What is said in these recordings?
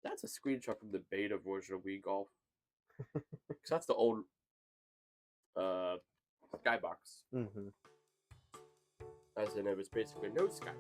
That's a screenshot from the beta version of Wii Golf. Because that's the old uh, Skybox. Mm-hmm. As in, it was basically no Skybox.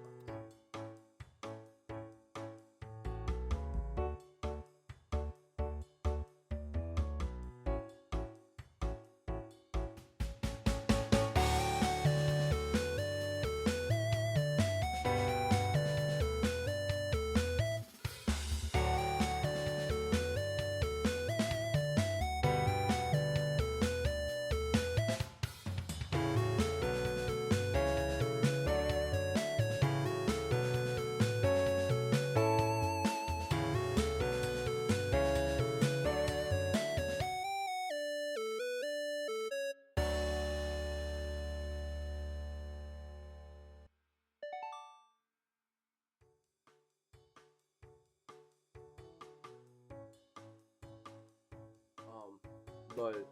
Um,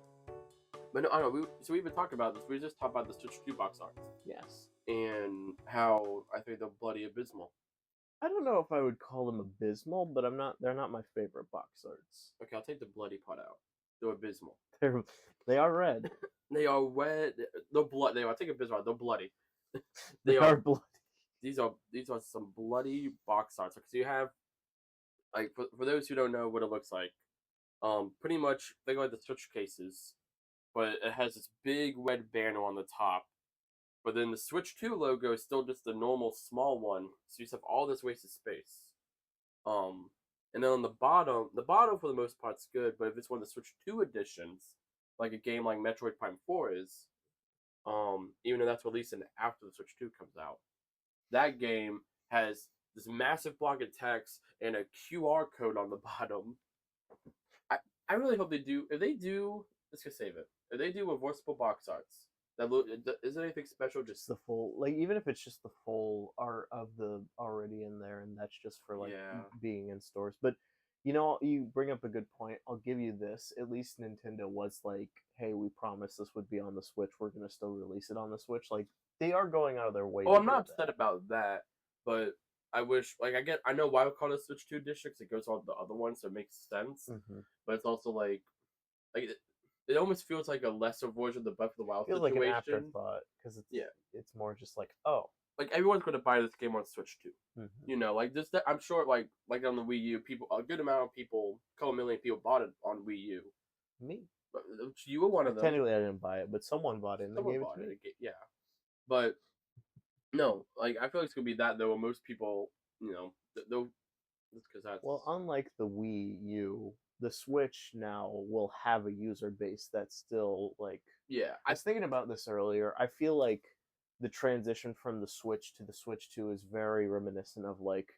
but no, I don't know. So we've been talking about this. We just talked about the Switch 2 box art Yes. and how I think they're bloody abysmal. I don't know if I would call them abysmal, but I'm not. They're not my favorite box arts. Okay, I'll take the bloody part out. They're abysmal. They are red. They are wet. They're blood. I'll take abysmal. They're bloody. They are bloody. These are some bloody box arts. Because you have like for those who don't know what it looks like, pretty much they go like the Switch cases, but it has this big red banner on the top. But then the Switch 2 logo is still just the normal small one, so you just have all this wasted space. Um, and then on the bottom for the most part is good, but if it's one of the Switch 2 editions, like a game like Metroid Prime 4 is, even though that's releasing after the Switch 2 comes out, that game has this massive block of text and a QR code on the bottom. I really hope they do. If they do, let's just save it. If they do reversible box arts, that look isn't anything special. Just the full, like, even if it's just the full art of the already in there, and that's just for like being in stores. But you bring up a good point. I'll give you this. At least Nintendo was like, "Hey, we promised this would be on the Switch. We're gonna still release it on the Switch." Like they are going out of their way. Oh, I'm not upset about that, but I wish I know why we call it Switch 2 edition because it goes on the other one, so it makes sense. Mm-hmm. But it's also like it almost feels like a lesser version of the Breath of the Wild feels situation. Like an afterthought because it's more just like, oh, like everyone's going to buy this game on Switch 2. Mm-hmm. Like just that, I'm sure like on the Wii U, a good amount of people, a couple million people bought it on Wii U. Me, you were one of them. Technically, I didn't buy it, but someone bought it and they gave it to me. Yeah, but no, like I feel like it's gonna be that though. Most people, they'll because that's well, unlike the Wii U, the Switch now will have a user base that's still like. Yeah, I was thinking about this earlier. I feel like the transition from the Switch to the Switch 2 is very reminiscent of like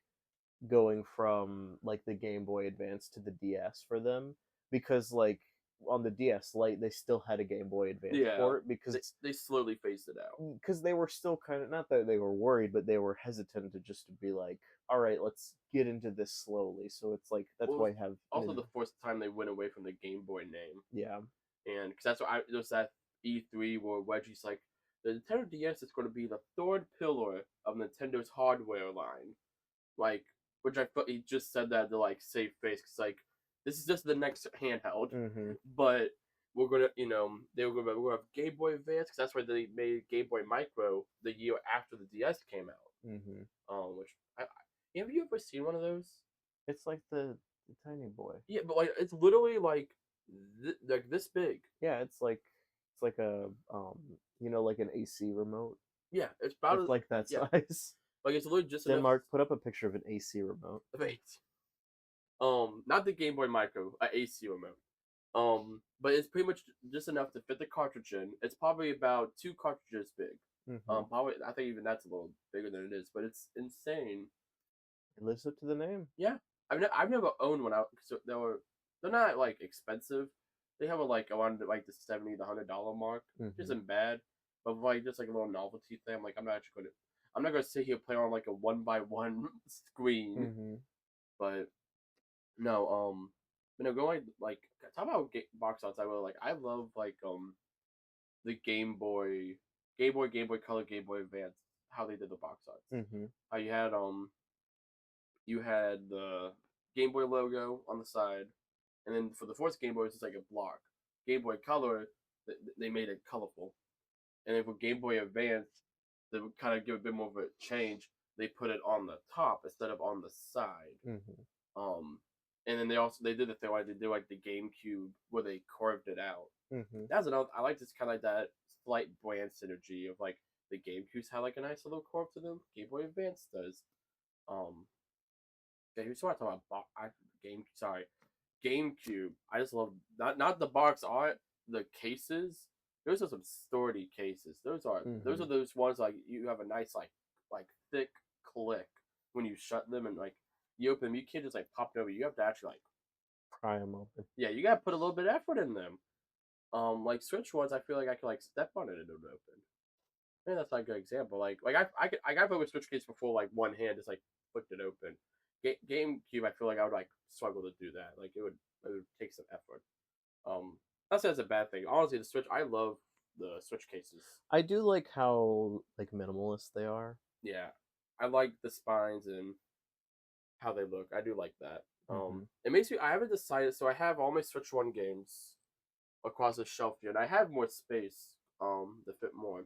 going from like the Game Boy Advance to the DS for them, because like on the DS Lite they still had a Game Boy Advance port because they slowly phased it out because they were still kind of, not that they were worried, but they were hesitant to just to be like, all right, let's get into this slowly. So it's like that's why I have also the first time they went away from the Game Boy name. Yeah, and because that's what there's that E3 where Reggie's like, the Nintendo DS is going to be the third pillar of Nintendo's hardware line, like, which I thought he just said that to like save face because like this is just the next handheld, but we're gonna we're gonna have Game Boy Advance because that's why they made Game Boy Micro the year after the DS came out. Which have you ever seen one of those? It's like the tiny boy. Yeah, but like it's literally like like this big. Yeah, it's like a like an AC remote. Yeah, it's about like that size. Like it's literally just Denmark, put up a picture of an AC remote. Wait. Not the Game Boy Micro, AC remote. But it's pretty much just enough to fit the cartridge in. It's probably about 2 cartridges big. Probably I think even that's a little bigger than it is, but it's insane. It lives up to the name. Yeah, I've never owned one out because they're not like expensive. They have around like the $70 to $100 mark, which isn't bad. But like just like a little novelty thing, I'm like I'm not gonna sit here and play on like a 1x1 screen. But no, going like talk about box arts. I really like. I love like the Game Boy Color, Game Boy Advance. How they did the box arts. How you had the Game Boy logo on the side, and then for the fourth Game Boy, it's just like a block. Game Boy Color, they made it colorful, and then for Game Boy Advance, they would kind of give a bit more of a change. They put it on the top instead of on the side. Mm-hmm. And then they did the thing like they did like the GameCube where they carved it out. Mm-hmm. That's another. I like this kind of like that slight brand synergy of like the GameCubes have like a nice little curve to them. Game Boy Advance does. Yeah, here's what I'm talking about. GameCube. I just love not the box art, the cases. Those are some sturdy cases. Those are those ones like you have a nice like thick click when you shut them and like you open them. You can't just like pop it over. You have to actually like pry them open. Yeah, you gotta put a little bit of effort in them. Like Switch ones, I feel like I could like step on it and it would open. I think that's like a good example. Like I got with Switch case before like one hand just like flicked it open. GameCube, I feel like I would like struggle to do that. Like it would take some effort. Not saying it's a bad thing. Honestly, the Switch, I love the Switch cases. I do like how like minimalist they are. Yeah, I like the spines and how they look. I do like that. It makes me. I haven't decided. So I have all my Switch One games across the shelf here, and I have more space to fit more.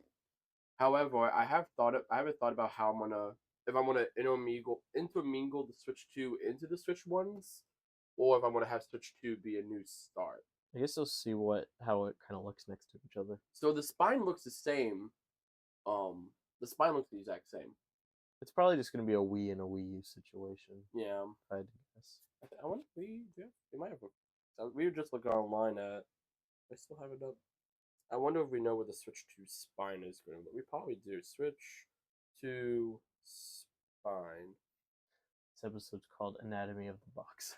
However, I haven't thought about how I'm gonna if I'm gonna intermingle the Switch 2 into the Switch ones, or if I'm gonna have Switch 2 be a new start. I guess you'll see how it kind of looks next to each other. So the spine looks the same. The spine looks the exact same. It's probably just gonna be a Wii and a Wii U situation. Yeah, I'd guess. I wonder if we might have. We were just looking online at. I still have it up. I wonder if we know where the Switch 2 spine is going, but we probably do. Switch 2 spine. This episode's called Anatomy of the Box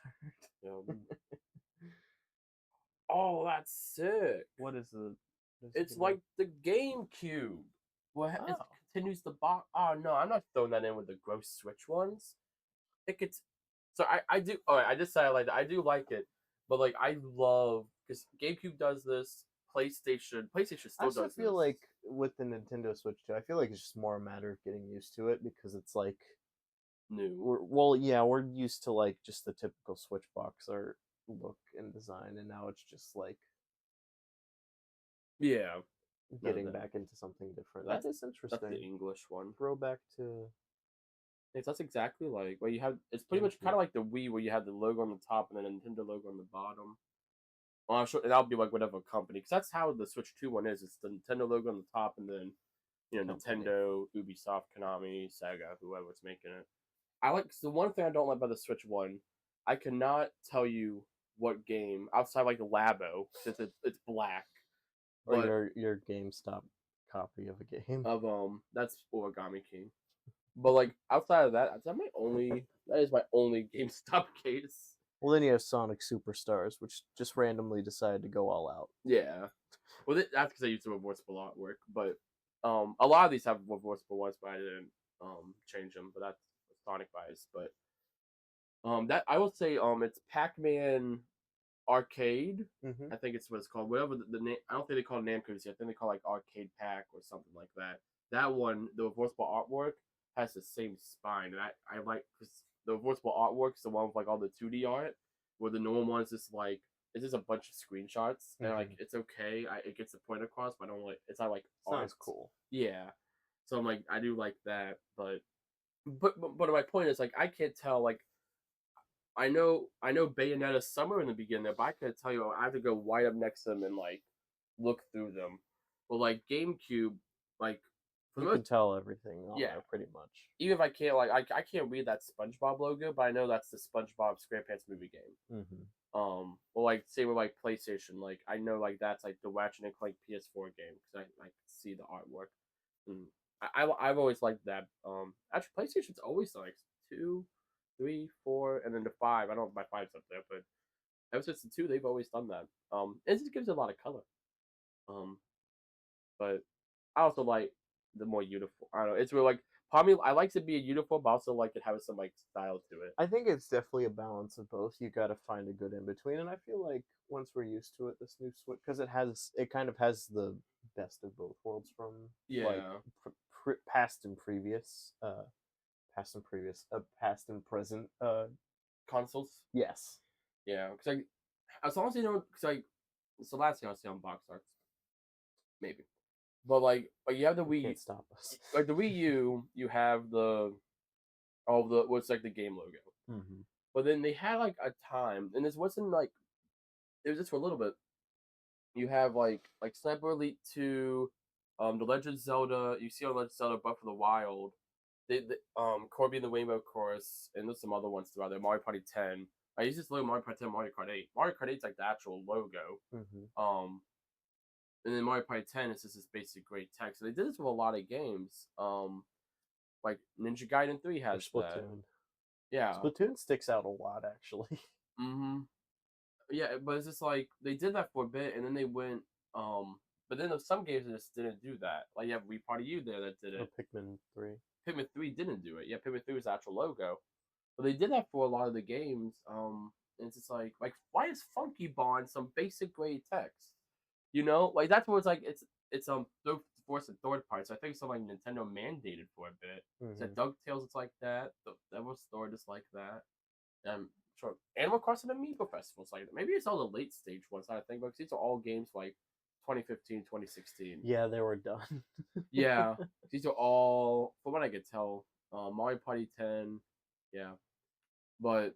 Art. Oh, that's sick. What is the? It's like the GameCube. Well, it continues the box. Oh no, I'm not throwing that in with the gross Switch ones. It gets. So I do. All right, I decided like that. I do like it, but like I love because GameCube does this. PlayStation still does. I feel like with the Nintendo Switch 2, I feel like it's just more a matter of getting used to it because it's like new. We're used to like just the typical Switch box art look and design, and now it's just like getting back into something different. That is interesting. That's the English one. Throwback to. That's exactly like you have. It's pretty much kind of like the Wii where you have the logo on the top and then a Nintendo logo on the bottom. Well, I'm sure that'll be like whatever company, because that's how the Switch 2 one is. It's the Nintendo logo on the top, and then Nintendo, Ubisoft, Konami, Sega, whoever's making it. The one thing I don't like about the Switch 1, I cannot tell you what game outside like the Labo since it's black. Or your GameStop copy of a game of that's Origami King. But like outside of that, that is my only GameStop case. Well, then you have Sonic Superstars, which just randomly decided to go all out. Yeah. Well, that's because I used some reversible artwork, but a lot of these have reversible ones, but I didn't change them. But that's Sonic bias. But that I will say it's Pac-Man Arcade. Mm-hmm. I think it's what it's called. Whatever the name. I don't think they call it Namco. I think they call it like Arcade Pack or something like that. That one, the reversible artwork has the same spine, and I like because the reversible artwork is the one with like all the 2D art, where the normal one is just like it's just a bunch of screenshots, and like it's okay, it gets the point across, but I don't like it's not like sounds cool. Yeah, so I'm like I do like that, but my point is like I can't tell like I know Bayonetta's somewhere in the beginning, but I can't tell you I have to go right up next to them and like look through them. But like GameCube, like you can tell everything on there pretty much. Even if I can't I can't read that SpongeBob logo, but I know that's the SpongeBob SquarePants movie game. Mm-hmm. Well, like same with like PlayStation, like I know like that's like the Ratchet and Clank PS4 game because I see the artwork. And I've always liked that. Actually, PlayStation's always done like 2, 3, 4, and then the 5. I don't know if my 5's up there, but ever since the 2, they've always done that. It just gives it a lot of color. But I also like the more uniform. I don't know. It's really like probably I like to be a uniform, but also like it has some like style to it. I think it's definitely a balance of both. You got to find a good in between, and I feel like once we're used to it, this new Switch because it kind of has the best of both worlds from like past and present consoles. Yes. Yeah, because like as long as you don't, because like it's the last thing I'll say on box arts, maybe. But like you have the You Wii, can't stop us. like the Wii U, you have the all the what's like the game logo. Mm-hmm. But then they had like a time, and this wasn't like it was just for a little bit. You have like Sniper Elite 2, The Legend of Zelda. You see on Legend of Zelda Breath of the Wild. Corby and the Rainbow Chorus, and there's some other ones throughout there. Mario Party 10. I use this logo Mario Party 10, Mario Kart 8. Mario Kart 8's like the actual logo. Mm-hmm. And then Mario Party 10 is just this basic great text. So they did this with a lot of games. Like Ninja Gaiden 3 Or has that. Splatoon. Yeah. Splatoon sticks out a lot, actually. Mm-hmm. Yeah, but it's just like they did that for a bit, and then they went. But then there's some games that just didn't do that. Like you have Wii Party U there that did Or it. Pikmin 3. Pikmin 3 didn't do it. Yeah, Pikmin 3 was the actual logo, but they did that for a lot of the games. And it's just like why is Funky Bond some basic grade text? You know, like that's what it's like. It's third, fourth, and third part. So I think something like Nintendo mandated for a bit. Mm-hmm. So DuckTales, it's like that. The Devil Store, just like that. Sure. Animal Crossing Amiibo Festivals like that. Maybe it's all the late stage ones. I think, because these are all games like 2015, 2016. Yeah, they were done. Yeah, these are all, from what I could tell, Mario Party 10. Yeah, but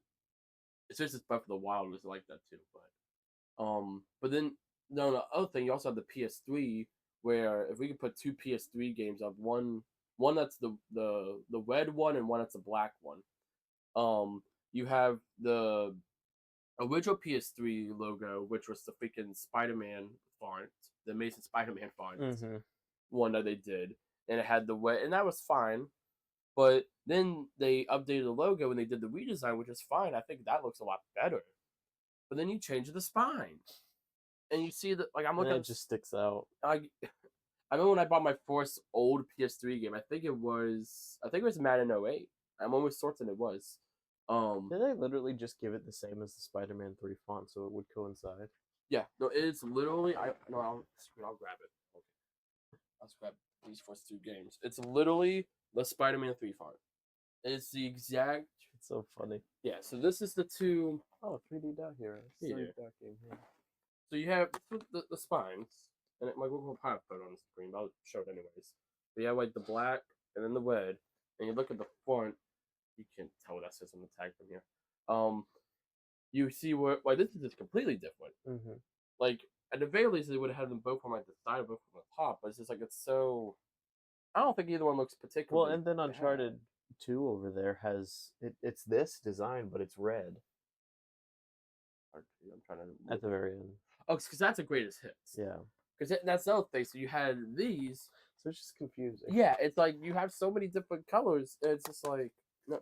it's just Breath of the Wild was like that too. But then no, the other thing, you also have the PS3, where if we could put two PS3 games up, one that's the red one and one that's the black one. You have the original PS3 logo, which was the freaking Spider-Man font, the Amazing Spider-Man font, Mm-hmm. one that they did, and it had the way, and that was fine. But then they updated the logo and they did the redesign, which is fine. I think that looks a lot better. But then you change the spine, and you see that like I'm And looking. it just sticks out. I remember when I bought my first old PS3 game. I think it was Madden 08. I'm almost certain it was. Did they literally just give it the same as the Spider-Man 3 font so it would coincide? Yeah, no, it's literally. I'll grab it. Okay, let's grab these first two games. It's literally the Spider-Man 3 font. It's the exact. It's so funny. Yeah, so this is the two. Oh, 3D Dot Heroes. Yeah. 3D Dot game here. So you have the spines, and it, like we'll probably put it on the screen, but I'll show it anyways. So you have like the black and then the red, and you look at the front. You can't tell what that says on the tag from here. You see where like this is just completely different. Mm-hmm. Like at the very least, they would have had them both on like the side, both on the top. But it's just like it's so. I don't think either one looks particularly. Well, and then Uncharted 2 over there has it's this design, but it's red. I'm trying to at the very end. Oh, because that's a greatest hits. Yeah. Because that's the other thing. So you had these. So it's just confusing. Yeah, it's like you have so many different colors. And it's just like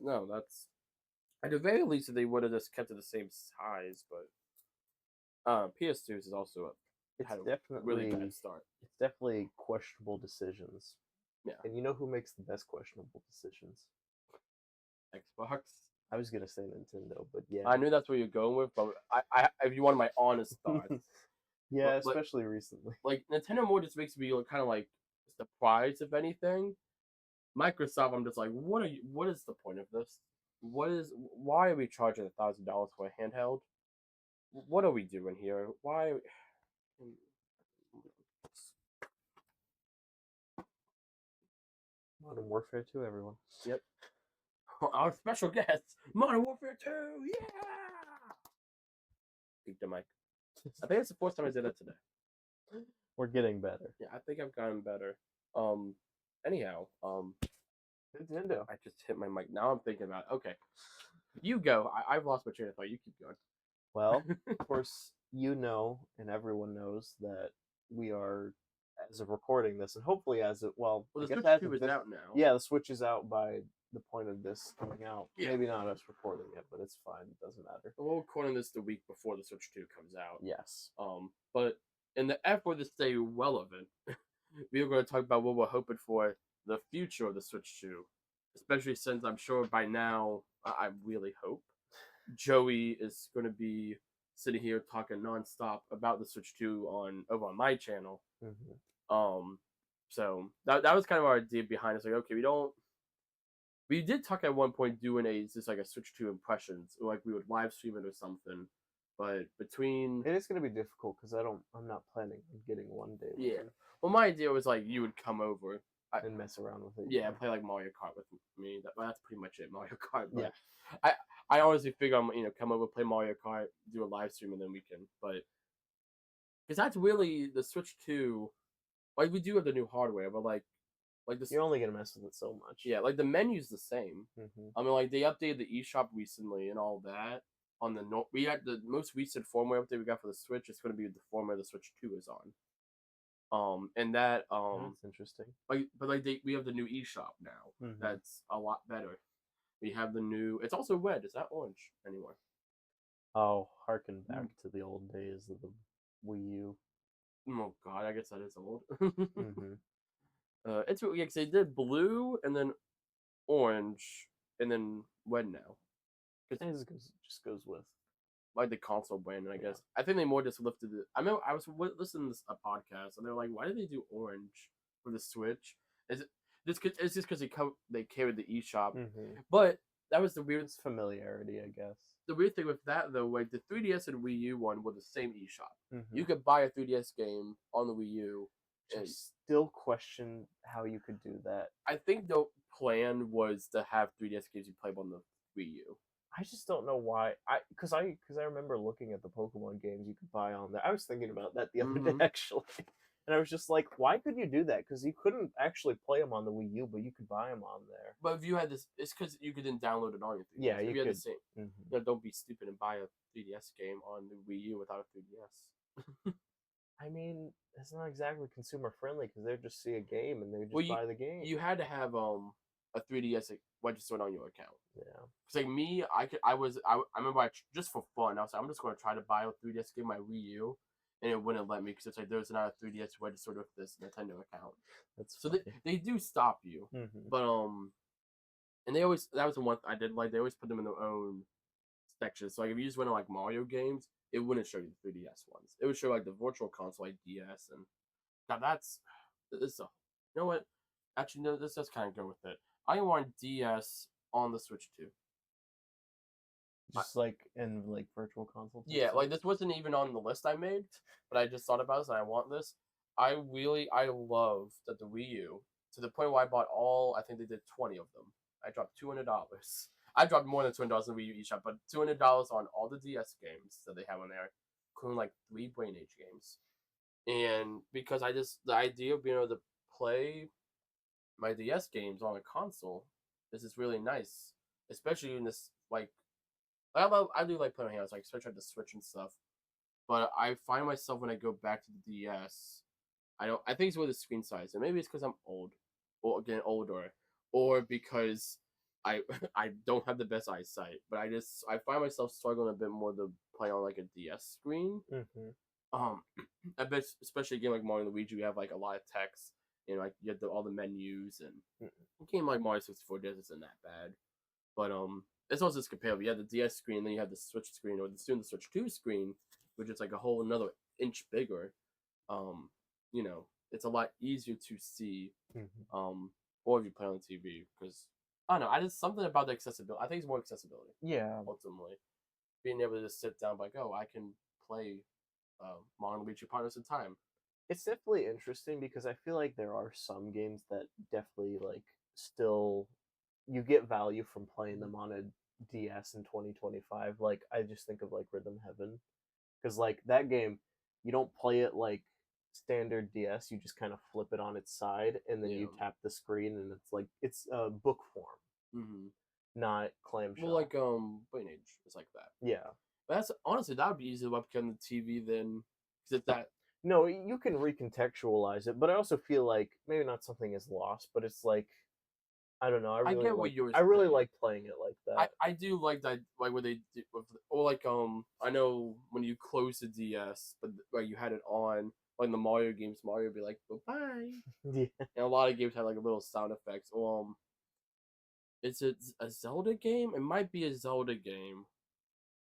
no, that's at the very least they would have just kept it the same size. But PS2 is also It's had a definitely really bad start. It's definitely questionable decisions. Yeah. And you know who makes the best questionable decisions? Xbox. I was gonna say Nintendo, but yeah. I knew that's where you're going with, but I if you wanted my honest thoughts. Yeah, But, especially recently. Like Nintendo more just makes me kind of like surprised, if anything. Microsoft, I'm just like, what is the point of this? Why are we charging $1,000 for a handheld? What are we doing here? Why? Modern Warfare 2, everyone. Yep. Our special guest, Modern Warfare 2, yeah! Beat the mic. I think it's the first time I did that today. We're getting better. Yeah, I think I've gotten better. Anyhow, Nintendo. I just hit my mic. Now I'm thinking about it. Okay. You go. I've lost my train of thought. You keep going. Well, of course, you know, and everyone knows that we are, as of recording this, and hopefully as it, well the I guess Switch as 2 of is this- out now. Yeah, the Switch is out by the point of this coming out. Yeah. Maybe not us recording it, but it's fine. It doesn't matter. We're recording this the week before the Switch 2 comes out. Yes. But in the effort to stay relevant, we are going to talk about what we're hoping for the future of the Switch 2. Especially since I'm sure by now, I really hope, Joey is going to be sitting here talking nonstop about the Switch 2 over on my channel. Mm-hmm. So that was kind of our idea behind it. It's like, okay, we don't We did talk at one point doing just like a Switch 2 impressions, or like we would live stream it or something. But between It is going to be difficult because I'm not planning on getting one day with yeah, you well, my idea was like you would come over, and mess around with it. yeah, play like Mario Kart with me. That's pretty much it, Mario Kart. Yeah. But I I honestly figure I'm come over, play Mario Kart, do a live stream, and then we can. But because that's really the Switch 2. Like we do have the new hardware, but like this, You're only going to mess with it so much. yeah, like the menu's the same. Mm-hmm. I mean, like they updated the eShop recently and all that. On the we had the most recent firmware update we got for the Switch. It's going to be the firmware the Switch 2 is on. And that That's interesting. we have the new eShop now. Mm-hmm. That's a lot better. We have the new. It's also red. It's not orange anymore. Oh, harken back to the old days of the Wii U. Oh God, I guess that is old. Mm-hmm. It's yeah, 'cause they did blue and then orange and then red now. It just goes with Like the console brand, I guess. I think they more just lifted it. I remember I was listening to a podcast and they're like, "Why did they do orange for the Switch? Is it just? It's just because they carried the eShop." Mm-hmm. But that was the weird. It's familiarity, I guess. The weird thing with that though, like the 3DS and Wii U one were the same eShop. Mm-hmm. You could buy a 3DS game on the Wii U. I still question how you could do that. I think the plan was to have 3DS games you play on the Wii U. I just don't know why. Because I remember looking at the Pokemon games you could buy on there. I was thinking about that the other day actually, and I was just like, why could you do that? Because you couldn't actually play them on the Wii U, but you could buy them on there. But if you had this, it's because you couldn't download it on your 3DS. Yeah, if you had could. the same. Mm-hmm. Don't be stupid and buy a 3DS game on the Wii U without a 3DS. I mean, it's not exactly consumer friendly because they just see a game and they just buy the game. You had to have a 3DS registered on your account. Yeah. Cause like me, I remember just for fun, I was like, I'm just gonna try to buy a 3DS game my Wii U, and it wouldn't let me because it's like there's not a 3DS registered with this Nintendo account. That's so funny. they do stop you, but and they always that was the one I did like. They always put them in their own sections. So like if you just went to like Mario games, it wouldn't show you the 3DS ones. It would show like the Virtual Console, like DS, and now this. You know what? Actually, no. Let's just kind of go with it. I want DS on the Switch 2. Just like in like Virtual Console. Yeah, like this wasn't even on the list I made, but I just thought about this and I want this. I love that the Wii U, to the point where I bought I think they did 20 of them. I dropped $200. I dropped more than $200 in the Wii U eShop, but $200 on all the DS games that they have on there, including like 3 Brain Age games. And because the idea of being able to play my DS games on a console, this is really nice, especially in this like I do like playing handhelds, like especially the Switch and stuff. But I find myself when I go back to the DS, I think it's with the screen size, and maybe it's because I'm old, or getting older, or because I I don't have the best eyesight. But I find myself struggling a bit more to play on like a DS screen. I bet especially a game like Mario and Luigi, you have like a lot of text. Like you have all the menus, and a game like Mario 64 isn't that bad. But it's also just comparable. You have the DS screen, then you have the Switch screen, or the Switch 2 screen, which is like a whole another inch bigger. It's a lot easier to see. Or if you play on the TV, because I don't know. I just something about the accessibility. I think it's more accessibility. Yeah. Ultimately, being able to just sit down, like, oh, I can play Mario and Luigi Partners in Time. It's definitely interesting because I feel like there are some games that definitely like still you get value from playing them on a DS in 2025. Like I just think of like Rhythm Heaven, because like that game, you don't play it like standard DS. You just kind of flip it on its side and then you tap the screen and it's book form, not clamshell. Well, like Brain Age is like that. Yeah, but that's honestly that would be easier to webcam on the TV than because that. No, you can recontextualize it, but I also feel like maybe not something is lost, but it's like I don't know. I get what you're saying. I really like playing it like that. I do like that, like what they do, or like I know when you close the DS, but like you had it on, like the Mario games, Mario would be like bye. Yeah. And a lot of games have like a little sound effects. It's a Zelda game. It might be a Zelda game,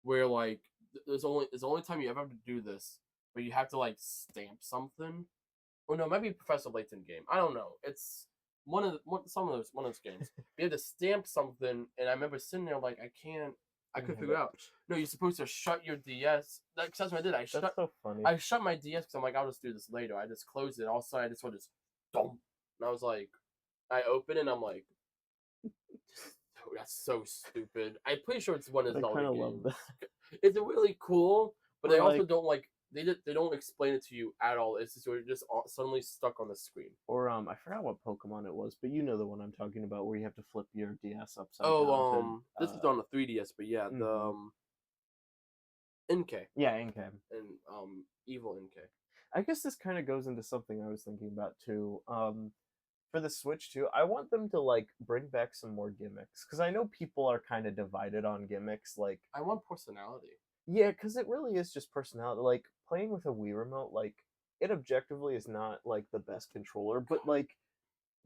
where like it's the only time you ever have to do this. But you have to like stamp something. Or no, it might be a Professor Layton game. I don't know. It's some of those games. You had to stamp something, and I remember sitting there like I couldn't figure it out. No, you're supposed to shut your DS. That's what I did. That's so funny. I shut my DS because I'm like, I'll just do this later. I just closed it. All of a sudden, I just went this, dump, and I was like, I open it, and I'm like, oh, that's so stupid. I'm pretty sure it's one of the Zelda games. It's really cool, but they also don't like they don't explain it to you at all. It's just you're just suddenly stuck on the screen. Or I forgot what Pokemon it was, but you know the one I'm talking about, where you have to flip your DS upside down. This is on the 3DS, but yeah, the NK. Yeah, NK. And Evil NK. I guess this kind of goes into something I was thinking about too. For the Switch too, I want them to like bring back some more gimmicks, because I know people are kind of divided on gimmicks. Like, I want personality. Yeah, because it really is just personality. Like, playing with a Wii remote, like, it objectively is not like the best controller, but like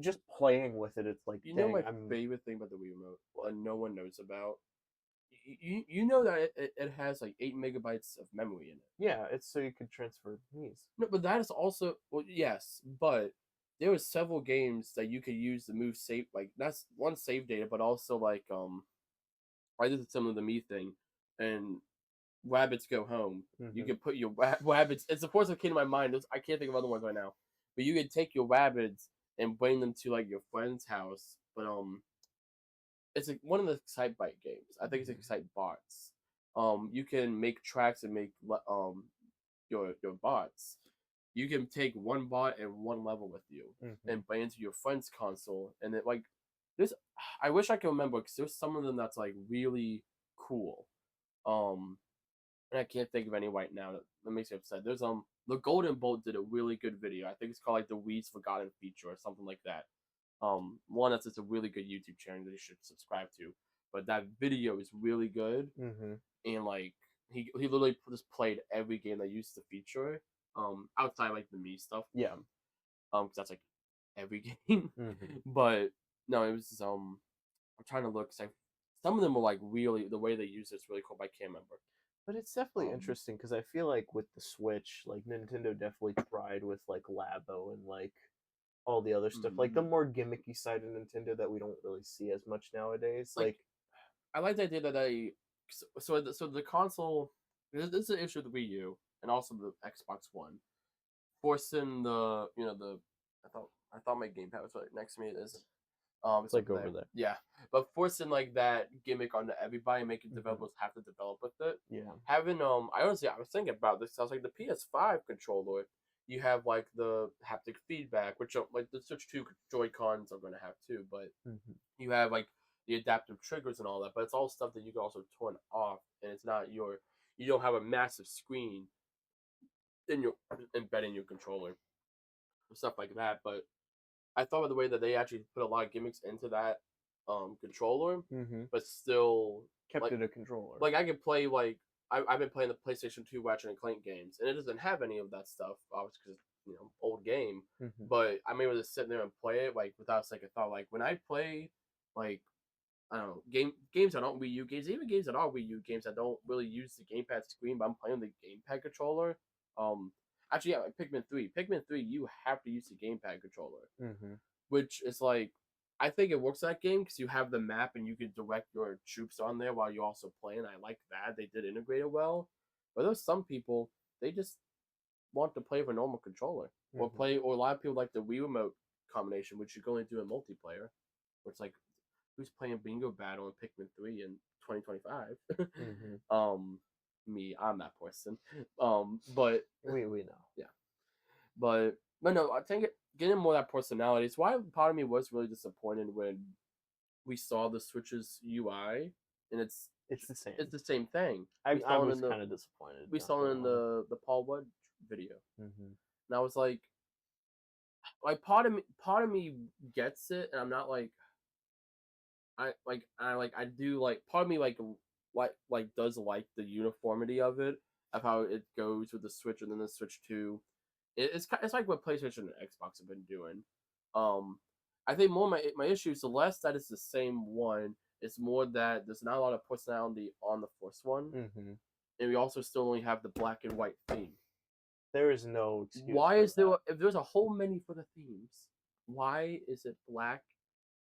just playing with it, it's like, you know, my favorite thing about the Wii remote, no one knows about. You know that it has like 8 megabytes of memory in it. Yeah, it's so you could transfer Mii's. No, but that is also, well, yes, but there were several games that you could use to move save, like that's one save data, but also like I did some of the Mii thing, and Rabbits Go Home. You can put your rabbits. It's the first that came to my mind. I can't think of other ones right now, but you could take your rabbits and bring them to like your friend's house. But it's like one of the Excitebike games. I think it's Excite Bots. You can make tracks and make your bots. You can take one bot and one level with you and bring into your friend's console, and it like there's. I wish I could remember, because there's some of them that's like really cool. And I can't think of any right now that makes me upset. There's the Golden Bolt did a really good video. I think it's called like the Wii's Forgotten Feature or something like that. One that's just a really good YouTube channel that you should subscribe to. But that video is really good, and like he literally just played every game that used the feature. Outside like the Mii stuff. Yeah. Because that's like every game. But no, it was I'm trying to look. Some of them were like really, the way they use it's really cool, but I can't remember. But it's definitely interesting, because I feel like with the Switch, like Nintendo definitely tried with like Labo and like all the other stuff, like the more gimmicky side of Nintendo that we don't really see as much nowadays. Like I like the idea that so the console. This is an issue with the Wii U and also the Xbox One, forcing the I thought my gamepad was right next to me. It isn't. It's like over there. Yeah, but forcing like that gimmick onto everybody, making developers have to develop with it. Yeah. Having I was thinking about this. I was like, the PS5 controller, you have like the haptic feedback, which like the Switch 2 Joy-Cons are going to have too, but you have like the adaptive triggers and all that. But it's all stuff that you can also turn off, and it's not you don't have a massive screen embedded in your controller, stuff like that. But I thought of the way that they actually put a lot of gimmicks into that controller, but still kept it a controller. Like I could play like I've been playing the PlayStation 2 Ratchet and Clank games, and it doesn't have any of that stuff, obviously, because old game. But I'm able to sit there and play it like without a second thought. Like when I play like I don't know games that aren't Wii U games, even games that are Wii U games that don't really use the gamepad screen, but I'm playing the gamepad controller. Actually, yeah, like Pikmin 3. Pikmin 3, you have to use the gamepad controller, which is like, I think it works that game because you have the map and you can direct your troops on there while you're also playing. I like that. They did integrate it well. But there's some people, they just want to play with a normal controller. Or a lot of people like the Wii Remote combination, which you can only do in multiplayer. Where it's like, who's playing Bingo Battle in Pikmin 3 in 2025? Me, I'm that person. But we know. Yeah. But no, I think getting more of that personality. It's why part of me was really disappointed when we saw the Switch's UI, and it's the same. It's the same thing. I was kind of disappointed. We saw it in the Paul Rudd video, and I was like part of me gets it, and I'm not like I do like part of me like does like the uniformity of it, of how it goes with the Switch and then the Switch 2. It's like what PlayStation and Xbox have been doing. I think more my issue is the less that it's the same one. It's more that there's not a lot of personality on the first one, and we also still only have the black and white theme. There is no excuse. Why is there if there's a whole menu for the themes? why is it black?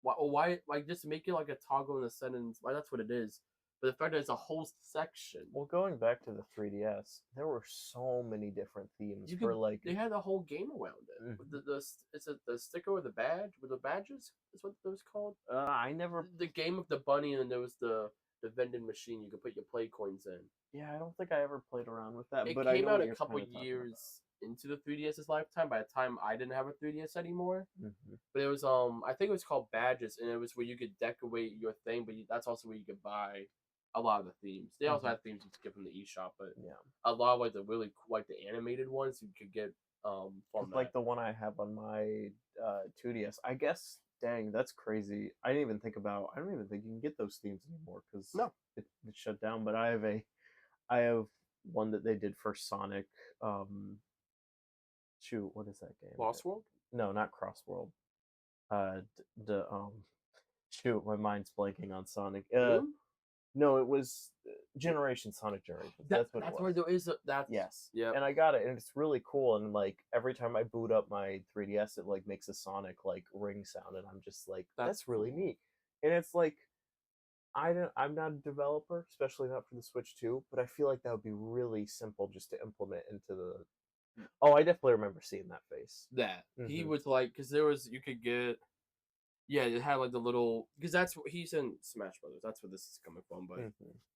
Why like just make it like a toggle in the sentence? Why that's what it is. But the fact that it's a whole section. Well, going back to the 3DS, there were so many different themes You for could like. they had a whole game around it. With is it the sticker or the badge? With the badges is what those called. I never. The game of the bunny, and then there was the vending machine. You could put your play coins in. Yeah, I don't think I ever played around with that. It but I came know out what a you're couple kinda talking years into the 3DS's lifetime. By the time I didn't have a 3DS anymore, about. but it was I think it was called badges, and it was where you could decorate your thing. But that's also where you could buy a lot of the themes. They also had themes you could get from the eShop, but Yeah. a lot of like the really like the animated ones you could get from Like the one I have on my 2DS. I guess. Dang, that's crazy. I didn't even think about. I don't even think you can get those themes anymore because No. it shut down. But I have one that they did for Sonic. Shoot, what is that game? Lost World. No, not Crossworld. The shoot, my mind's blanking on Sonic. Moon? No, it was Generation Sonic Generations. That's what it was. Where there is that's Yes. yeah. And I got it, and it's really cool. And like every time I boot up my 3DS, it like makes a Sonic like ring sound, and I'm just like, that's really cool. neat. And it's like, I'm not a developer, especially not for the Switch 2, but I feel like that would be really simple just to implement into the. Oh, I definitely remember seeing that face. That he was like, because there was you could get. Yeah, it had like the little because that's what he's in Smash Brothers. That's where this is coming from, but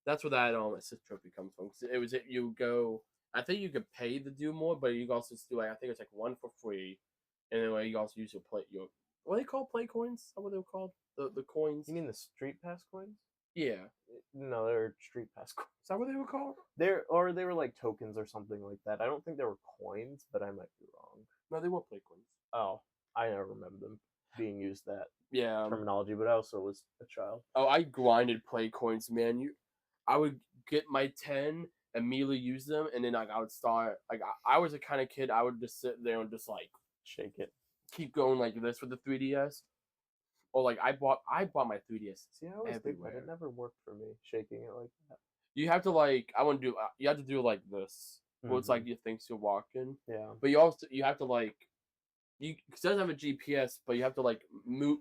that's where that assist trophy comes from. 'Cause it was you go. I think you could pay to do more, but you could also do like I think it's like one for free, and then you also use your what are they called play coins? Is that what they were called? The coins. You mean the Street Pass coins? Yeah. No, they're Street Pass coins. Is that what they were called? They were like tokens or something like that. I don't think they were coins, but I might be wrong. No, they were play coins. Oh, I never remember them being used that Yeah terminology, but I also was a child. Oh, I grinded play coins, man. I would get my 10, immediately use them, and then like I would start like I was the kind of kid I would just sit there and just like Shake it. keep going like this with the 3DS. Or like I bought my 3DS. See, I always think that it never worked for me, shaking it like that. You have to like you have to do like this. Where it's like you think you're walking. Yeah. But you have to like it doesn't have a GPS, but you have to like move.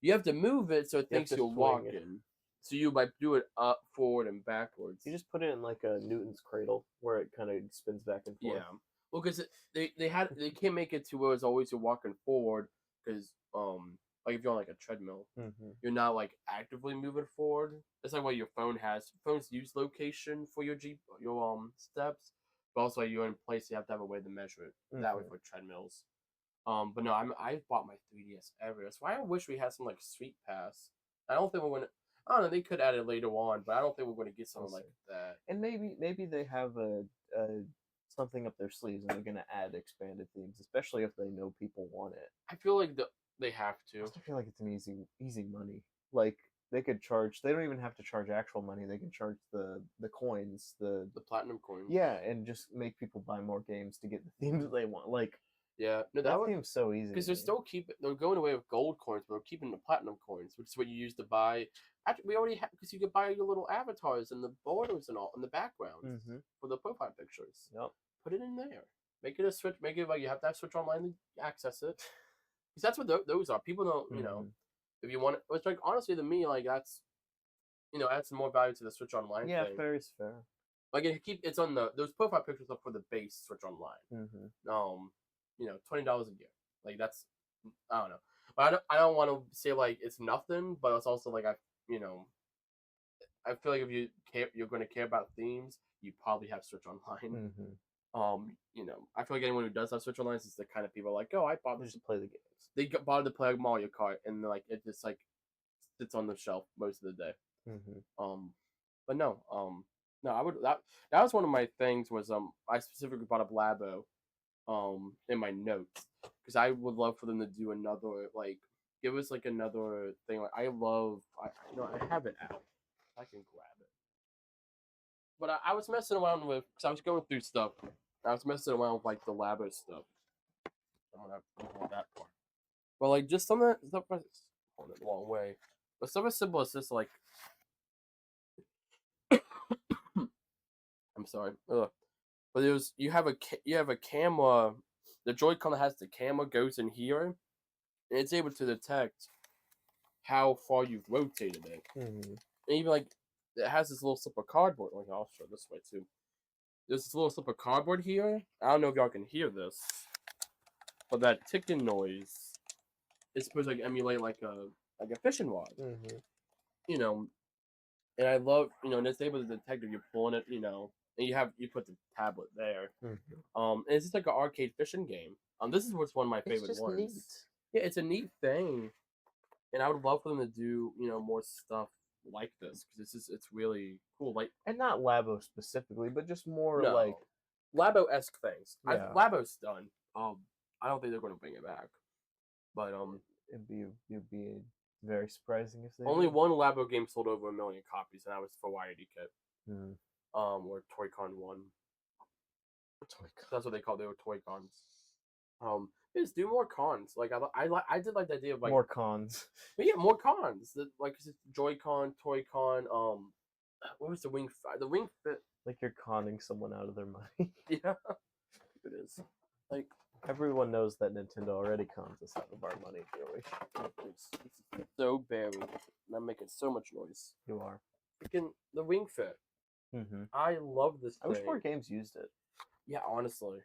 You have to move it so it thinks you're walking. So you might do it up, forward, and backwards. You just put it in like a Newton's cradle where it kind of spins back and forth. Yeah. Well, because they can't make it to where it's always you're walking forward because like if you're on like a treadmill, you're not like actively moving forward. That's like what your phone has. Phones use location for your steps, but also you're in place. You have to have a way to measure it. That way for treadmills. But no, I've bought my 3DS ever. That's why I wish we had some like Street Pass. I don't think we're gonna. I don't know. They could add it later on, but I don't think we're gonna get something like that. And maybe they have a something up their sleeves and they're gonna add expanded themes, especially if they know people want it. I feel like they have to. I feel like it's an easy money. Like they could charge. They don't even have to charge actual money. They can charge the coins, the platinum coins. Yeah, and just make people buy more games to get the themes that they want. Like. Yeah, no, that seems so easy. Because they're going away with gold coins, but they're keeping the platinum coins, which is what you use to buy. Actually, we already have because you could buy your little avatars and the borders and all in the background for the profile pictures. Yep. Put it in there. Make it a Switch. Make it like you have to have Switch Online to access it. Because that's what those are. People don't, you know, if you want it. It's like honestly to me, like that's, adds more value to the Switch Online. Yeah, thing. fair is fair. Like it's on those profile pictures are for the base Switch Online. $20 a year. Like that's, I don't know. But I don't want to say like it's nothing, but it's also like I feel like if you're going to care about themes, you probably have Switch Online. I feel like anyone who does have Switch Online is the kind of people like, oh, I bought this to play the games. They bought it to play Mario Kart, and like it just like sits on the shelf most of the day. But no, I would that was one of my things was I specifically bought up Labo. In my notes because I would love for them to do another like give us like another thing like I have it out. I can grab it. But I was messing around with because I was going through stuff. I was messing around with like the Labo stuff. I'm gonna hold that part. But like just some of that stuff hold it the wrong way. But stuff as simple as this like I'm sorry. Ugh. But you have a camera. The Joy-Con that has the camera goes in here, and it's able to detect how far you've rotated it. Mm-hmm. And even like it has this little slip of cardboard. Like I'll show this way too. There's this little slip of cardboard here. I don't know if y'all can hear this, but that ticking noise is supposed to like emulate like a fishing rod. Mm-hmm. You know, and I love and it's able to detect if you're pulling it. And you put the tablet there. Mm-hmm. And it's just like an arcade fishing game. This is what's one of my It's favorite just ones. neat. Yeah, it's a neat thing, and I would love for them to do more stuff like this because it's really cool. Like And not Labo specifically, but just more no, like Labo-esque things. Yeah. Labo's done. I don't think they're going to bring it back, but it'd be very surprising if they only did. one Labo game sold over 1 million copies, and that was for YD Kit. Mm. Or Toy-Con 1. That's what they call. They were Toy-Cons. Just do more cons. Like I did like the idea of like more cons. But yeah, more cons. Like Joy-Con, Toy-Con. What was the Wing Fit? The Wing Fit. Like you're conning someone out of their money. Yeah, it is. Like everyone knows that Nintendo already cons us out of our money, Joey. It's so barely. And I'm making so much noise. You are. Freaking the Wing Fit. Mm-hmm. I love this thing. I wish more games used it. Yeah, honestly.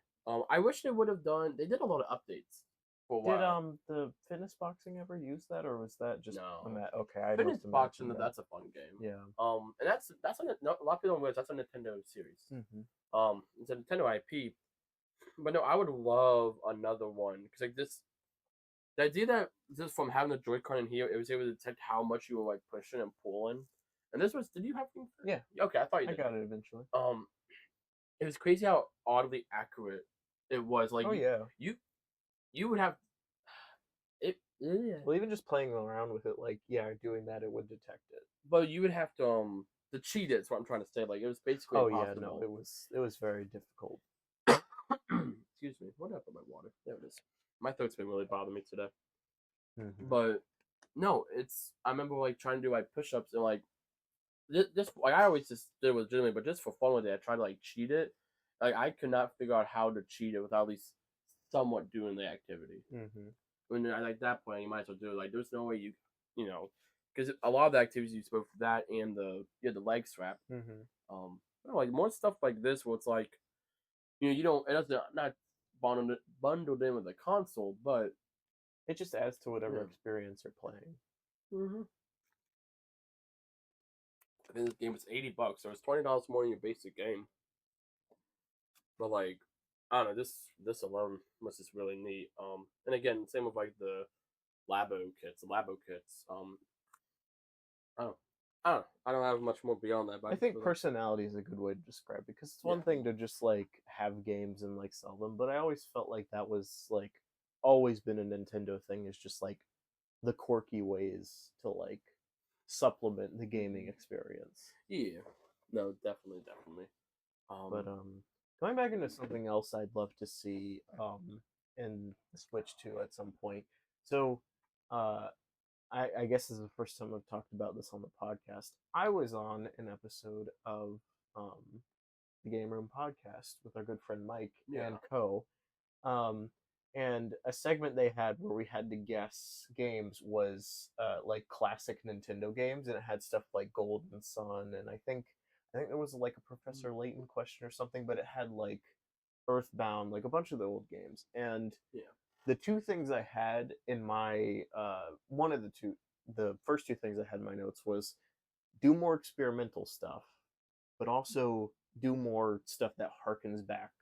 I wish they would have done. They did a lot of updates. For a while. Did the Fitness Boxing ever use that, or was that just no? Okay, I Fitness Boxing. That's a fun game. Yeah. And that's a lot of people don't realize that's a Nintendo series. Mm-hmm. It's a Nintendo IP. But no, I would love another one because like the idea that just from having the Joy-Con in here, it was able to detect how much you were like pushing and pulling. And this was, did you have? Yeah. Okay, I thought you did. I got it eventually. It was crazy how oddly accurate it was. Like, you would have it. Yeah. Well, even just playing around with it, like doing that, it would detect it. But you would have to cheat it. Is what I'm trying to say. Like, it was basically impossible. Yeah, no, it was very difficult. Excuse me. What happened to my water? There it is. My throat's been really bothering me today. Mm-hmm. But no, I remember like trying to do like push-ups and like just like I always just did it legitimately, but just for fun with it, I tried to like cheat it. Like I could not figure out how to cheat it without at least somewhat doing the activity. Mm-hmm. When at that point, you might as well do it. Like there's no way because a lot of the activities you spoke for that and the leg strap. Mm-hmm. Like more stuff like this where it's like, you don't it doesn't not bundled in with the console, but it just adds to whatever experience you're playing. Mm-hmm. I think this game was $80, so it's $20 more than your basic game. But like, I don't know, this alone was just really neat. And again, same with like the Labo kits. I don't have much more beyond that. But I think personality is a good way to describe it because it's one thing to just like have games and like sell them, but I always felt like that was like always been a Nintendo thing, is just like the quirky ways to like supplement the gaming experience. Yeah, no, definitely. But going back into something else, I'd love to see in the Switch 2 at some point. So, I guess this is the first time I've talked about this on the podcast. I was on an episode of the Game Room podcast with our good friend Mike and Co. And a segment they had where we had to guess games was like classic Nintendo games, and it had stuff like Golden Sun, and I think there was like a Professor Layton question or something, but it had like Earthbound, like a bunch of the old games. And the two things I had in my the first two things I had in my notes was do more experimental stuff, but also do more stuff that harkens back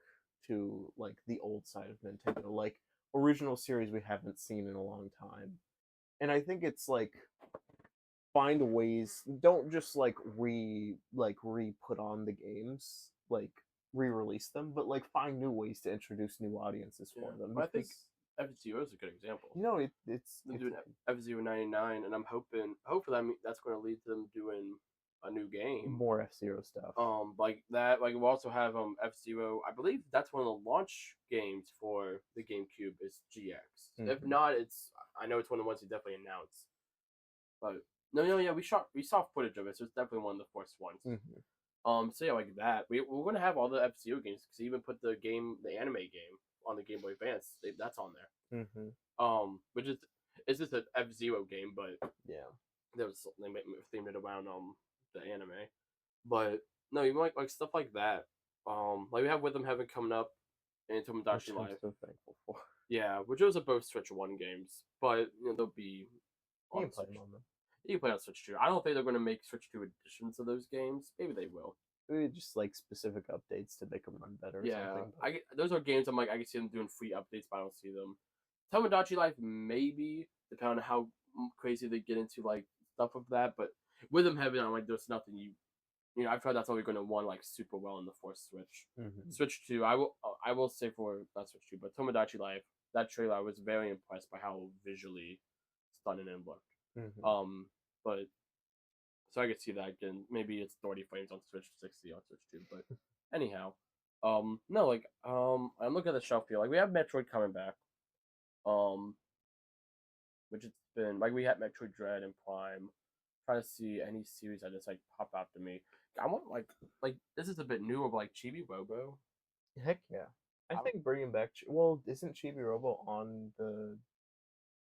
to like the old side of Nintendo, like original series we haven't seen in a long time. And I think it's like find ways, don't just like re-put on the games, like re-release them, but like find new ways to introduce new audiences for them. I think F-Zero is a good example. It's doing F-Zero 99, and I'm hopefully that's going to lead to them doing a new game, more F-Zero stuff. Like that. Like we'll also have F-Zero. I believe that's one of the launch games for the GameCube is GX. Mm-hmm. If not, I know it's one of the ones they definitely announced. But no, we saw footage of it, so it's definitely one of the first ones. Mm-hmm. So yeah, like that. We're going to have all the F-Zero games because they even put the anime game on the Game Boy Advance. That's on there. Mm-hmm. Which is It's just an F-Zero game, but Yeah. they themed it around the anime. But no, you like stuff like that. Like we have With Them Heaven coming up and Which Tomodachi I'm Life. so thankful for. Yeah, which those are both Switch One games, but they'll be You on can play Switch. them on them. You can play on Switch 2. I don't think they're going to make Switch 2 editions of those games. Maybe they will. Maybe just like specific updates to make them run better or Yeah, something. those are games I'm like I can see them doing free updates, but I don't see them. Tomodachi Life maybe, depending on how crazy they get into like stuff of that. But With Them Heaven, I'm like there's nothing I've heard that's only going to run like super well in the fourth Switch. Mm-hmm. Switch 2, I will say for not Switch 2, but Tomodachi Life, that trailer I was very impressed by how visually stunning it looked. Mm-hmm. But so I could see that again. Maybe it's 30 frames on Switch, 60 on Switch 2. But anyhow, no, like I'm looking at the shelf here. Like we have Metroid coming back, um, which it's been like we had Metroid Dread and Prime. Try to see any series that just like pop out to me. I want like this is a bit newer, but like Chibi Robo. Heck yeah. I I- think bringing back. Well, isn't Chibi Robo on the?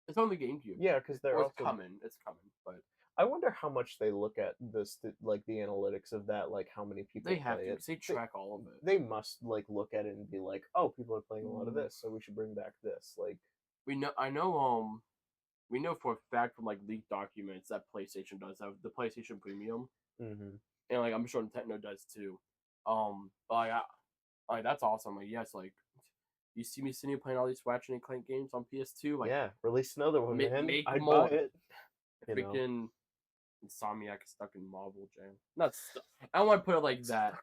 It's on the GameCube. Yeah, because they're Or it's also. coming. It's coming, but I wonder how much they look at this, like the analytics of that, like how many people they have play to. it. 'Cause they track all of it. They must like look at it and be like, oh, people are playing a lot of this, so we should bring back this. Like, We know. We know for a fact from like leaked documents that PlayStation does have the PlayStation Premium, mm-hmm. and like I'm sure Nintendo does too. But like that's awesome. Like yes, like you see me sitting here playing all these Ratchet and Clank games on PS2. Like Yeah, release another one, man. make I'd more. buy it. You know. Freaking Insomniac is stuck in Marvel Jam. Not stuck. I don't want to put it like that,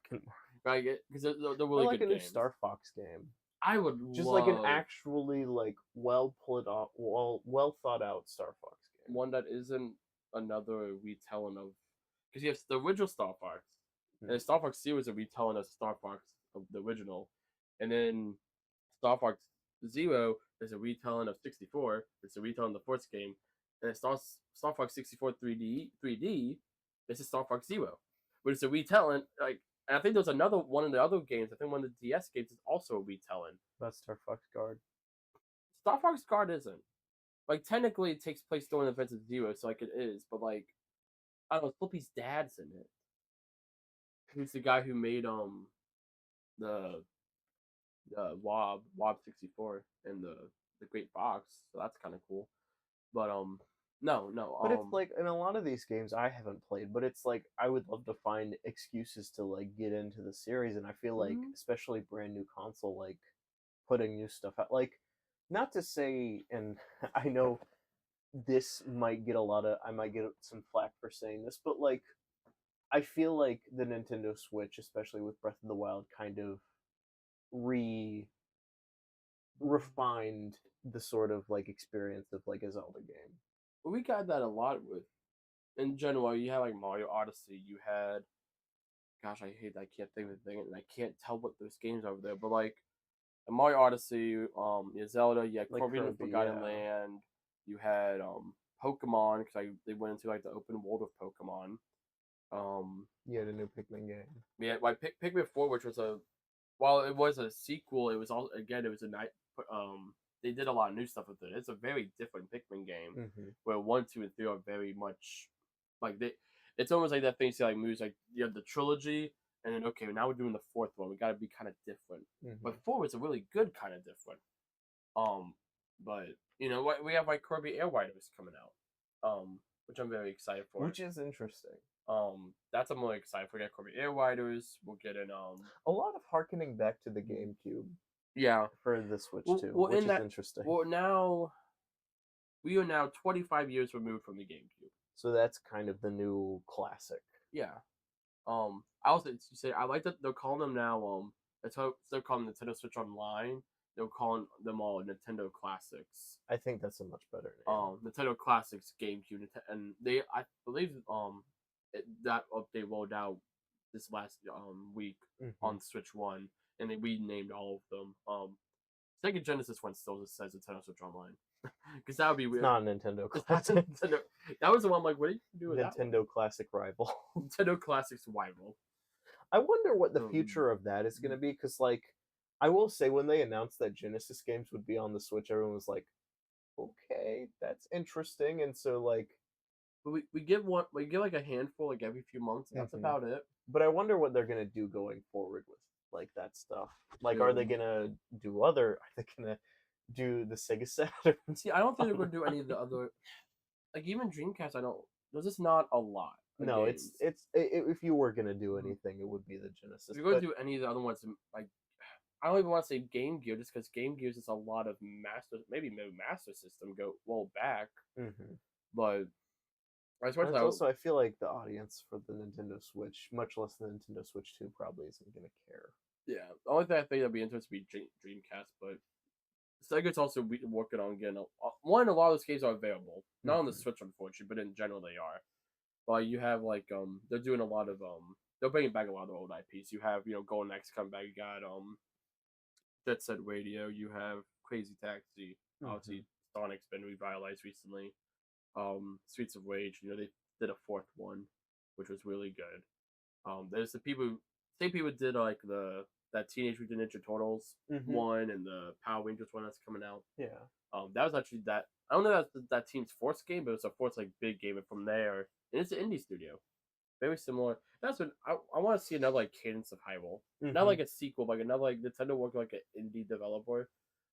right? Because they're really I like good a new games. Star Fox game. I would Just love like an actually like well pulled off, well thought out Star Fox game. one that isn't another retelling of, because you have the original Star Fox, and Star Fox Zero is a retelling of Star Fox of the original, and then Star Fox Zero is a retelling of 64. It's a retelling of the first game, and Star Fox 64 3D. This is Star Fox Zero, but it's a retelling. Like, and I think there's another one of the other games. I think one of the DS games is also a retelling. That's Star Fox Guard. Star Fox Guard isn't. Like technically, it takes place during the events of Zero, so like it is. But like, I don't know. Flippy's dad's in it. Who's the guy who made the Wob 64 and the Great Fox? So that's kind of cool. But no. But it's like in a lot of these games I haven't played, but it's like I would love to find excuses to like get into the series, and I feel like especially brand new console, like putting new stuff out. Like, not to say, and I know this might get I might get some flack for saying this, but like I feel like the Nintendo Switch, especially with Breath of the Wild, kind of refined the sort of like experience of like a Zelda game. we got that a lot with. In general, you had like Mario Odyssey. You had, gosh, I hate that. I can't think of the thing, and I can't tell what those games are over there. But like Mario Odyssey, you had Zelda, you had Like Kirby and the Kirby, Forgotten yeah. Land, you had Pokemon because they went into like the open world of Pokemon. You had a new Pikmin game. Yeah, like Pikmin 4, which was while it was a sequel, it was all again it was a night. They did a lot of new stuff with it. It's a very different Pikmin game Mm-hmm. where 1, 2, and 3 are very much like they. It's almost like that thing. See, like movies, like you have the trilogy, and then okay, now we're doing the fourth one. We got to be kind of different. Mm-hmm. But 4 was a really good kind of different. But we have like Kirby Air Riders coming out, which I'm very excited for. Which is interesting. That's I'm really excited for. We got Kirby Air Riders. We'll get in a lot of harkening back to the GameCube. Yeah, for the Switch too, which is interesting. Well, now we are now 25 years removed from the GameCube, so that's kind of the new classic. Yeah. I also say I like that they're calling them now. They're calling Nintendo Switch Online. They're calling them all Nintendo Classics. I think that's a much better name. Nintendo Classics GameCube, and I believe that update rolled out this last week on Switch One, and they renamed all of them. Sega Genesis one still just says Nintendo Switch Online, because that would be weird. It's not Nintendo Classic. That was the one. I'm like, what do you do with Nintendo Classic rival? Nintendo Classics rival. I wonder what the future of that is going to be, because like I will say when they announced that Genesis games would be on the Switch, everyone was like, okay, that's interesting. And so like, But we give like a handful like every few months. And that's mhm. about it. But I wonder what they're gonna do going forward with like that stuff. Like, are they Um, gonna do other? Are they gonna do the Sega Saturn See, I don't think they're going to do any of the online? other like even Dreamcast. I don't. There's just not a lot of No, it's games. if you were gonna do Mhm. anything, it would be the If Genesis. you're going But to do any of the other ones, like I don't even want to say Game Gear, just because Game Gear is a lot of master, maybe no Master System go well back, mhm. but as far And as it's also, I feel like the audience for the Nintendo Switch, much less the Nintendo Switch 2, probably isn't gonna care. yeah, the only thing I think that'd be interesting would be Dreamcast, but Sega's also working on getting one. A lot of those games are available, not on the Mhm. Switch, unfortunately, but in general they are. But you have like they're doing a lot of they're bringing back a lot of old IPs. You have Golden Axe come back. You got Jet Set Radio. You have Crazy Taxi. Mhm. Obviously, Sonic's been revitalized recently. Streets of Rage. They did a fourth one, which was really good. There's the people, same people did like that Teenage Mutant Ninja Turtles Mhm. one and the Power Rangers one that's coming out. Yeah. That was actually that. I don't know that team's fourth game, but it was a fourth like big game. And from there, and it's an indie studio, very similar. That's what I want to see another like Cadence of Hyrule, not Mhm. like a sequel, like another like Nintendo working like an indie developer,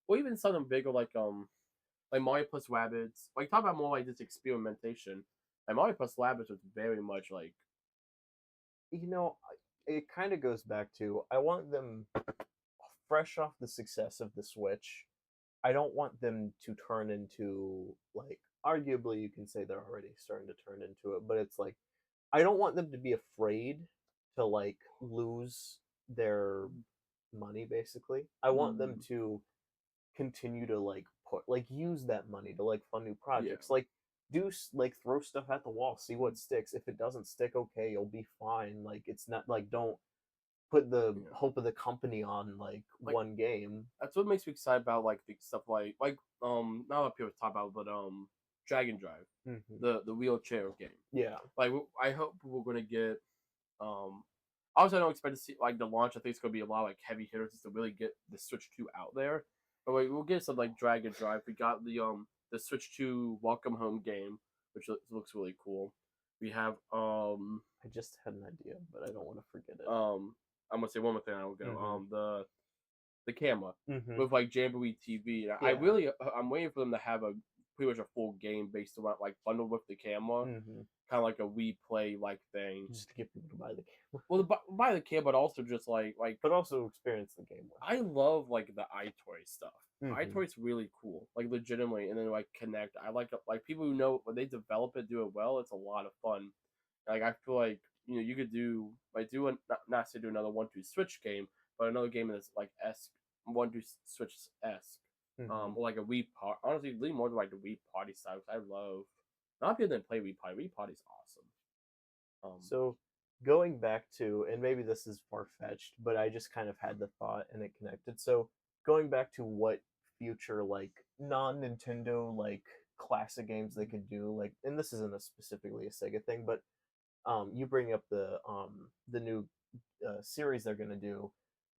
or even something bigger like Mario plus Rabbids. Like talk about more like this experimentation. Like Mario plus Rabbids was very much like You know, it kind of goes back to I want them fresh off the success of the Switch. I don't want them to turn into like arguably you can say they're already starting to turn into it, but it's like I don't want them to be afraid to like lose their money basically. I want them mm, to continue to like put like use that money to like fund new yeah. projects. Like like throw stuff at the wall, see what sticks. If it doesn't stick, okay, you'll be fine. Like it's not like don't put the Yeah. hope of the company on like Like one game. that's what makes me excited about like the stuff not a lot of people talk about, but Dragon Drive, Hmm. the wheelchair game. Yeah. Like I hope we're gonna get um. Obviously, I don't expect to see like the launch. I think it's gonna be a lot of, like heavy hitters to really get the Switch 2 out there. But like, we'll get some like Dragon Drive. We got the Switch 2 Welcome Home game, which looks really cool. We have I just had an idea, but I don't want to forget it. um I'm gonna say one more thing. I will go Hmm. the camera Hmm. with like Jamboree TV. And I Yeah. really I'm waiting for them to have a pretty much a full game based around like bundled with the camera, Hmm. kind of like a Wii Play like thing. Just to get people to buy the camera, Well, buy the camera, but also just like but also experience the game I love like the iToy stuff. with. Hmm. iToy's really cool, like legitimately, and then like Connect. I like people who know when they develop it, do it well. It's a lot of fun. Like I feel like you could do like do a, not say do another 1-2 Switch game, but another game that's like S 1-2 Switch esque, Hmm. or like a Wii Party. Honestly, lean more to like the Wii Party style. 'Cause I love. A lot of people didn't play Wii Party. Wii Party's awesome. So going back to, and maybe this is far fetched, but I just kind of had the thought and it connected. So going back to what future like non Nintendo like classic games they could do, like, and this isn't a specifically a Sega thing, but you bring up the new series they're gonna do,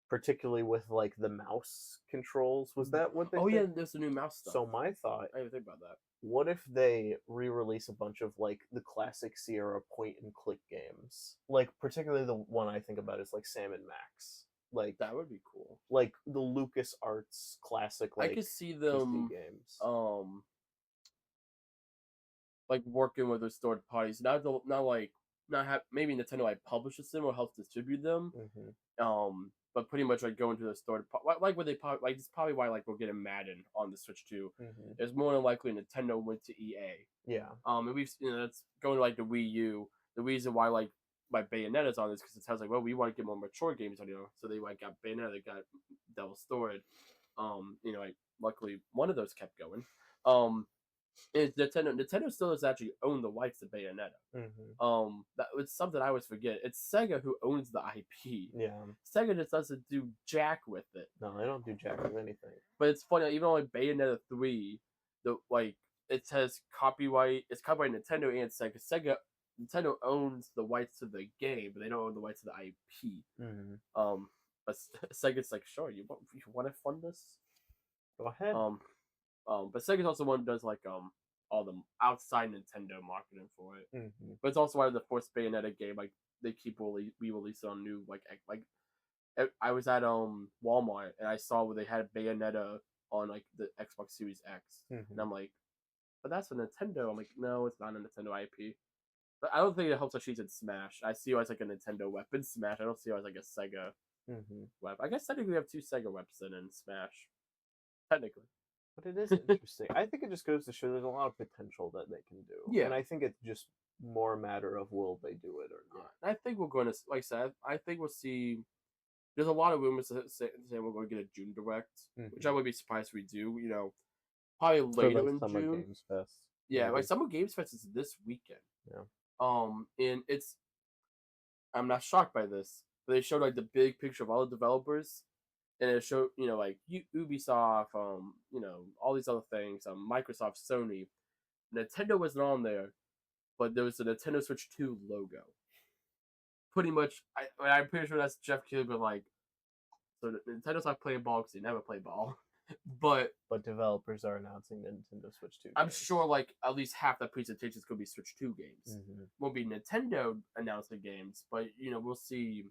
particularly with like the mouse controls. Was that what they Oh yeah, think? there's the new mouse stuff. So my thought, I didn't think about that. what if they re-release a bunch of like the classic Sierra point and click games? Like particularly the one I think about is like Sam and Max. That would be cool. Like the Lucas Arts classic I like could see 2D them games. um like working with those third parties. Not like not have maybe Nintendo like publishes them or helps distribute them. Hmm. But pretty much like going to the store like what they like it's probably why like we're getting Madden on the Switch too. Hmm. It's more than likely Nintendo went to EA. Yeah. And we've that's going to like the Wii U. The reason why like Bayonetta's on this because it sounds like well we want to get more mature games on so they like got Bayonetta, they got Devil's Story. Like luckily one of those kept going. Um, is Nintendo still does actually own the rights to Bayonetta. Hmm. That was something I always forget. It's Sega who owns the IP. Yeah. Sega just doesn't do jack with it. No, they don't do jack of anything. But it's funny, even on like Bayonetta 3, the like it says copyright. It's copyright Nintendo and Sega. Nintendo owns the rights to the game, but they don't own the rights to the IP. Hmm. But Sega's like, sure, you want to fund this? Go ahead. Um, But Sega's also one that does like all the outside Nintendo marketing for it. Mm-hmm. But it's also why the Force Bayonetta game, like they keep re-releasing on new I was at Walmart and I saw where they had Bayonetta on like the Xbox Series X, Mm-hmm. and I'm like, but that's a Nintendo. I'm like, no, it's not a Nintendo IP. But I don't think it helps that she's in Smash. I see her as like a Nintendo weapon Smash. I don't see her as like a Sega web. I guess technically we have two Sega weapons in Smash. Technically. But it is interesting. I think it just goes to show there's a lot of potential that they can do. Yeah. And I think it's just more a matter of will they do it or not. I think we're going to, like I said, I think we'll see. There's a lot of rumors saying we're going to get a June Direct, which I would be surprised if we do. You know, probably later in Summer June. Games Fest. Yeah, like Summer Games Fest is this weekend. Yeah. And I'm not shocked by this, but they showed like the big picture of all the developers, and it showed like Ubisoft, you know, all these other things, Microsoft, Sony, Nintendo wasn't on there, but there was a Nintendo Switch 2 logo. Pretty much, I'm pretty sure that's Jeff Keighley, like, so Nintendo's not playing ball because they never play ball. But developers are announcing the Nintendo Switch 2 games. I'm sure like at least half the presentations could be Switch 2 games. Won't be Nintendo announcing games, but we'll see.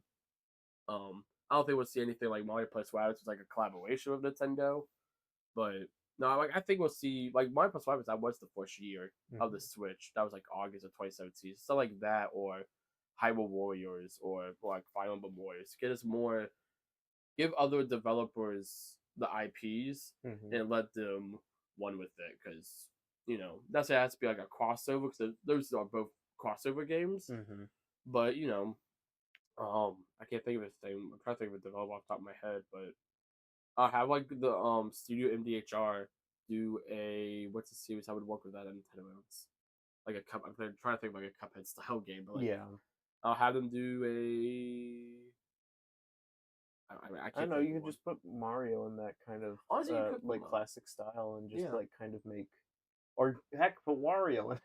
I don't think we'll see anything like Mario Plus Rabbids, which is like a collaboration with Nintendo. But no, like I think we'll see like Mario Plus Rabbids. That was the first year of the Switch. That was like August of 2017. So like that, or Hyrule Warriors, or like Fire Emblem Warriors. Give other developers the IPs and let them run with it, because that's why it has to be like a crossover, because those are both crossover games. But I can't think of a thing. I'm trying to think of a developer off the top of my head, but I have like the Studio MDHR do a what's the series I would work with that on Nintendo. It's like a cup. I'm trying to think of like a Cuphead style game, but like, yeah, I'll have them do a. I don't know. You could just put Mario in that kind of honestly, like classic style, and just like kind of make, or heck, put Wario in.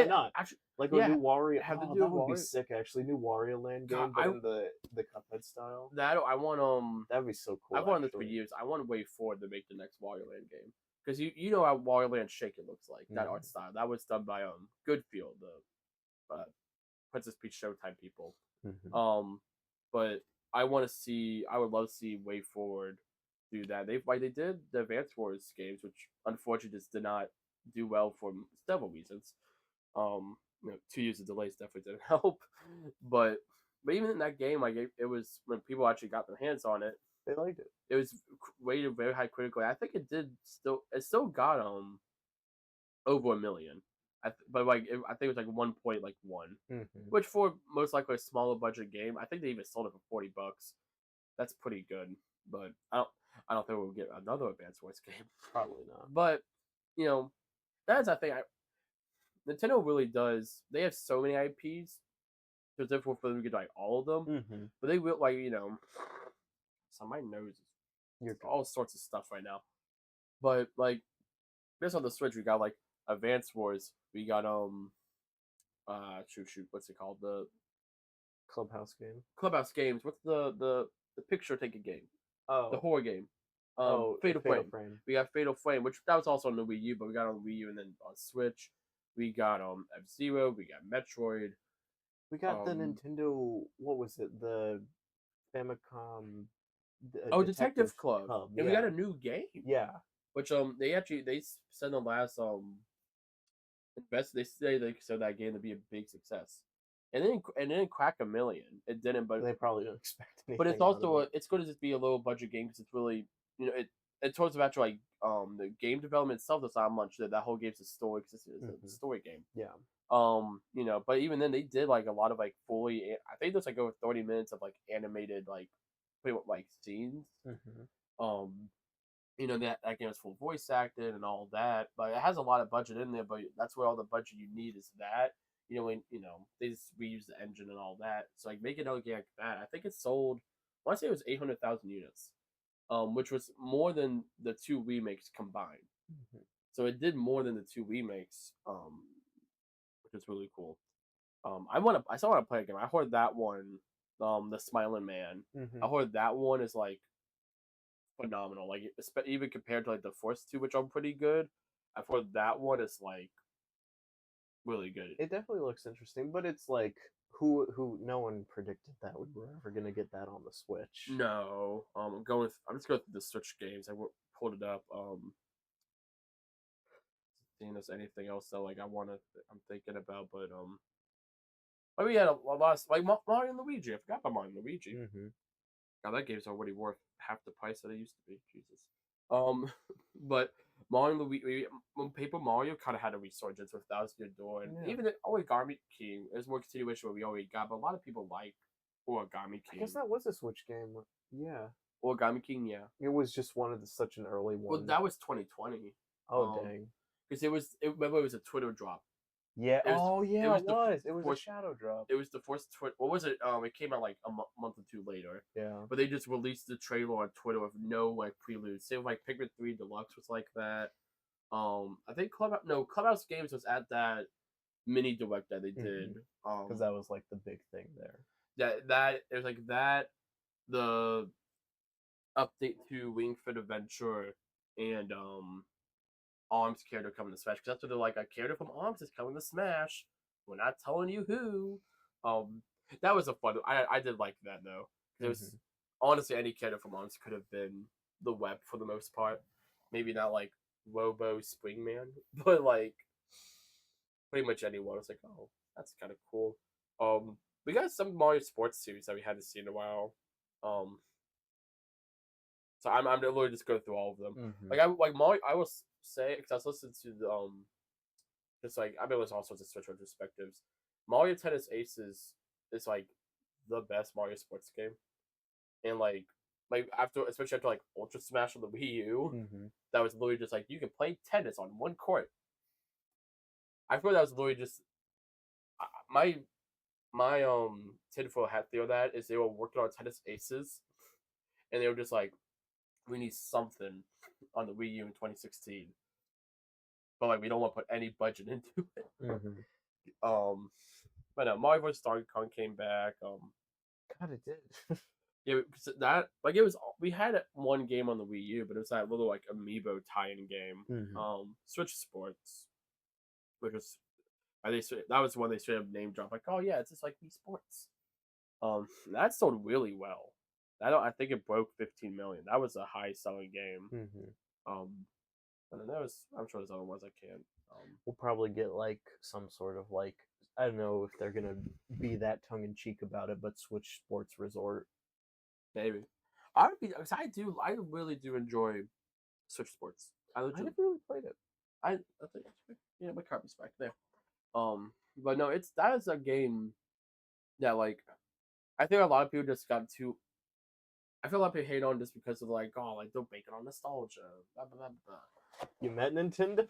Not? Actually, like a new Wario. Have to do that would be sick. Actually, new Wario Land game, but in the Cuphead style. I want That'd be so cool. I've wanted it for years. I want Way Forward to make the next Wario Land game, because you know how Wario Land Shake It looks like, that art style. That was done by Goodfield, the Princess Peach Showtime people. But I want to see. I would love to see Way Forward do that. They did the Advance Wars games, which unfortunately just did not do well for several reasons. 2 years of delays definitely didn't help. But even in that game, like it was, when people actually got their hands on it, they liked it. It was rated very high critically. I think it still got over 1 million. But like I think it was like 1.1, which for most likely a smaller budget game, I think they even sold it for $40. That's pretty good. But I don't think we'll get another Advance Wars game. Probably not. But that's I think Nintendo really does. They have so many IPs. It's difficult for them to get like all of them. But they will so my nose is all sorts of stuff right now. But like based on the Switch, we got like Advance Wars. We got what's it called? The Clubhouse game. Clubhouse Games. What's the picture taking game? Oh, the horror game. Fatal Frame. We got Fatal Frame, which that was also on the Wii U, but we got on the Wii U and then on Switch. We got F-Zero. We got Metroid. We got the Nintendo. What was it? The Famicom. Detective Club. And we got a new game. Yeah. Which they said in the last they say they said that game to be a big success, and then crack 1 million. It didn't, but they probably don't expect anything. But it's also it's going to just be a low budget game, because it's really it towards the actual like the game development itself. There's not much. That whole game's a story, because it's a story game. Yeah. But even then they did like a lot of like fully. I think there's like over 30 minutes of like animated like scenes. That game is full voice acted and all that, but it has a lot of budget in there. But that's where all the budget you need is that. They just reuse the engine and all that. So like make another game like that. I think it sold. I want to say it was 800,000 units, which was more than the 2 remakes combined. So it did more than the 2 remakes, which is really cool. I still want to play a game. I heard that one, the Smiling Man. I heard that one is like phenomenal. Like even compared to like the first two, which are pretty good, I thought that one is like really good. It definitely looks interesting, but it's like who no one predicted that we were ever gonna get that on the Switch. No, I'm just going through the Switch games. Pulled it up. Seeing there's anything else that like I'm thinking about, but oh, we had a lot like Mario and Luigi. I forgot about Mario and Luigi. Mm-hmm. Now that game's already worth half the price that it used to be. Jesus. Um, but Mario and Luigi, when Paper Mario kind of had a resurgence with Thousand Year Door, and Yeah. even the Origami King is more continuation what we already got. But a lot of people like Origami King. I guess that was a Switch game. Yeah. Origami King, yeah. It was just such an early one. Well, that was 2020. Oh dang. Because remember it was a Twitter drop. Yeah. It was It was a shadow drop. It was the first Twitter. What was it? It came out like a month or two later. Yeah. But they just released the trailer on Twitter with no like prelude. Same like Pikmin 3 Deluxe was like that. I think Clubhouse Games was at that mini direct that they did. Because that was like the big thing there. That it was like that, the update to Wing Fit Adventure and ARMS character coming to Smash, because that's what they're like, a character from ARMS is coming to Smash. We're not telling you who. That was a fun. I did like that though. It was honestly any character from ARMS could have been the web for the most part. Maybe not like Robo Springman, but like pretty much anyone. I was like, oh, that's kind of cool. We got some Mario Sports series that we hadn't seen in a while. So I'm literally just go through all of them. Like Mario, I will say, because I was listening to the just like I've been listening to all sorts of Switch retrospectives. Mario Tennis Aces is like the best Mario Sports game, and like especially after like Ultra Smash on the Wii U, that was literally just like you can play tennis on one court. I feel that was literally just my tinfoil hat theory. That is they were working on Tennis Aces, and they were just like, we need something on the Wii U in 2016, but like we don't want to put any budget into it. But no, Mario vs. Donkey Kong came back. God, it did. Yeah, that like it was. We had one game on the Wii U, but it was that little like amiibo tie-in game. Switch Sports, which was that was one they straight up name dropped. Like, oh yeah, it's just like Wii Sports. That sold really well. I think it broke 15 million. That was a high selling game. And then I'm sure there's other ones I can't. We'll probably get like some sort of like, I don't know if they're gonna be that tongue in cheek about it, but Switch Sports Resort. Maybe. I really do enjoy Switch Sports. I never really played it. I think my copy's back there. But no, that is a game that like I think a lot of people just got too. I feel a lot of people hate on just because of like, oh, like they're banking on nostalgia. Blah, blah, blah, blah. You met Nintendo?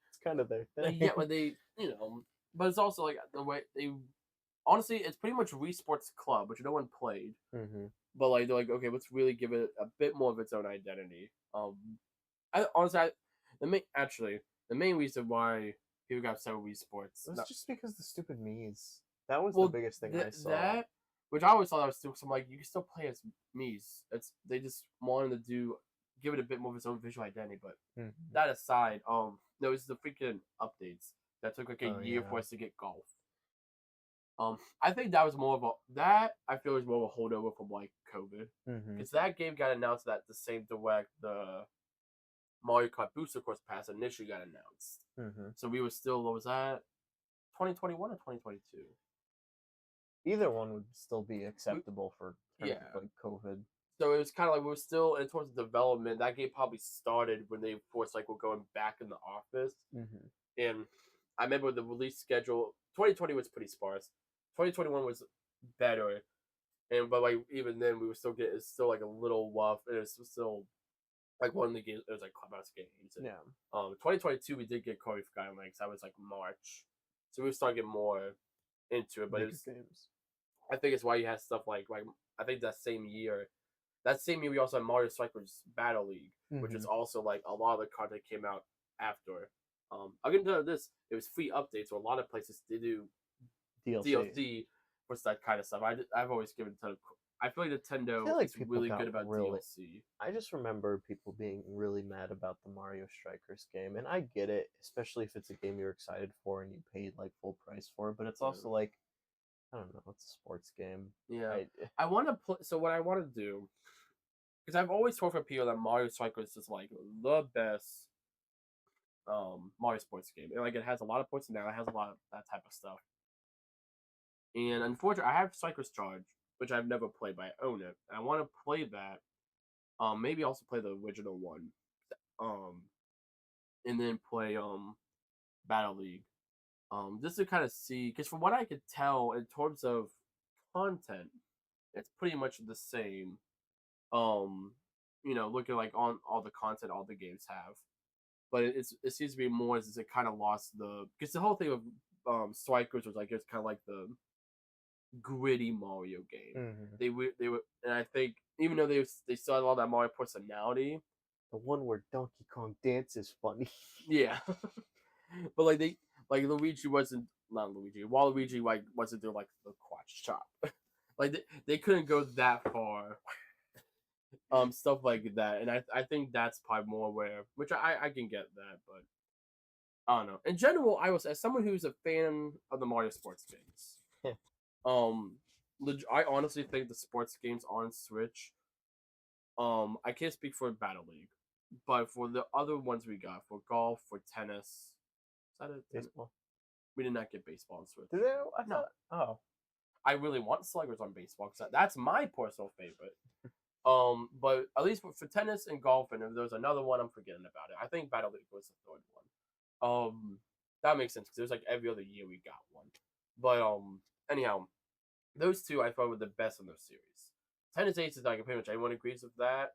It's kind of their thing. Yeah, but but it's also like the way they. Honestly, it's pretty much Wii Sports Club, which no one played. But like they're like, okay, let's really give it a bit more of its own identity. The main reason why people got upset with Wii Sports it was just because the stupid Mii's. That was the biggest thing I saw. Which I always thought that was stupid. So I'm like, you can still play as Mii's. They just wanted to give it a bit more of its own visual identity. But that aside, there was the freaking updates that took like a year for us to get golf. I think that was more of I feel was more of a holdover from like COVID, because that game got announced at the same direct the Mario Kart Booster Course Pass initially got announced. So we were still, what was that, 2021 or 2022? Either one would still be acceptable for like COVID. So it was kind of like we were still in towards the development. That game probably started when they forced like we're going back in the office. And I remember the release schedule. 2020 was pretty sparse. 2021 was better, but like even then we were still it's still like a little rough, and it's still like one of the games. It was like Clubhouse games. And, 2022 we did get Corey Skylinks. That was like March, so we started getting more into it. But it was games. I think it's why you had stuff like I think that same year we also had Mario Strikers Battle League, which is also like a lot of the content came out after. I'll get into this. It was free updates, so a lot of places did do DLC for that kind of stuff. I've always given a ton of I feel like Nintendo feel like is people really got good about really. DLC. I just remember people being really mad about the Mario Strikers game, and I get it, especially if it's a game you're excited for and you paid like full price for. But it's Yeah. also like, I don't know, it's a sports game. Yeah, I want to play. So what I want to do, because I've always told for people that Mario Strikers is like the best Mario sports game. Like it has a lot of points now. It has a lot of that type of stuff. And unfortunately, I have Strikers Charge, which I've never played, but I own it. I want to play that. Maybe also play the original one. Um, and then play Battle League. Just to kind of see, because from what I could tell in terms of content, it's pretty much the same. Um, looking like on all the content all the games have, but it seems to be more as it kind of lost the because the whole thing of Strikers was like it's kind of like the gritty Mario game. Mm-hmm. They were, and I think even though they still had all that Mario personality, The one where Donkey Kong dance is funny. yeah, but like Luigi wasn't not Luigi. Waluigi like wasn't doing like the quatch chop. Like they couldn't go that far. Stuff like that, and I think that's probably more where which I can get that, but I don't know. In general, I was as someone who's a fan of the Mario sports games. um, I honestly think the sports games on Switch. I can't speak for Battle League, but for the other ones we got for golf, for tennis, is that a Baseball. We did not get baseball on Switch. Did they? No. Oh. I really want Sluggers on baseball because that's my personal favorite. But at least for tennis and golf, and if there's another one, I'm forgetting about it. I think Battle League was the third one. That makes sense because it was like every other year we got one. But anyhow, those two I thought were the best in their series. Tennis Ace is like pretty much everyone agrees with that.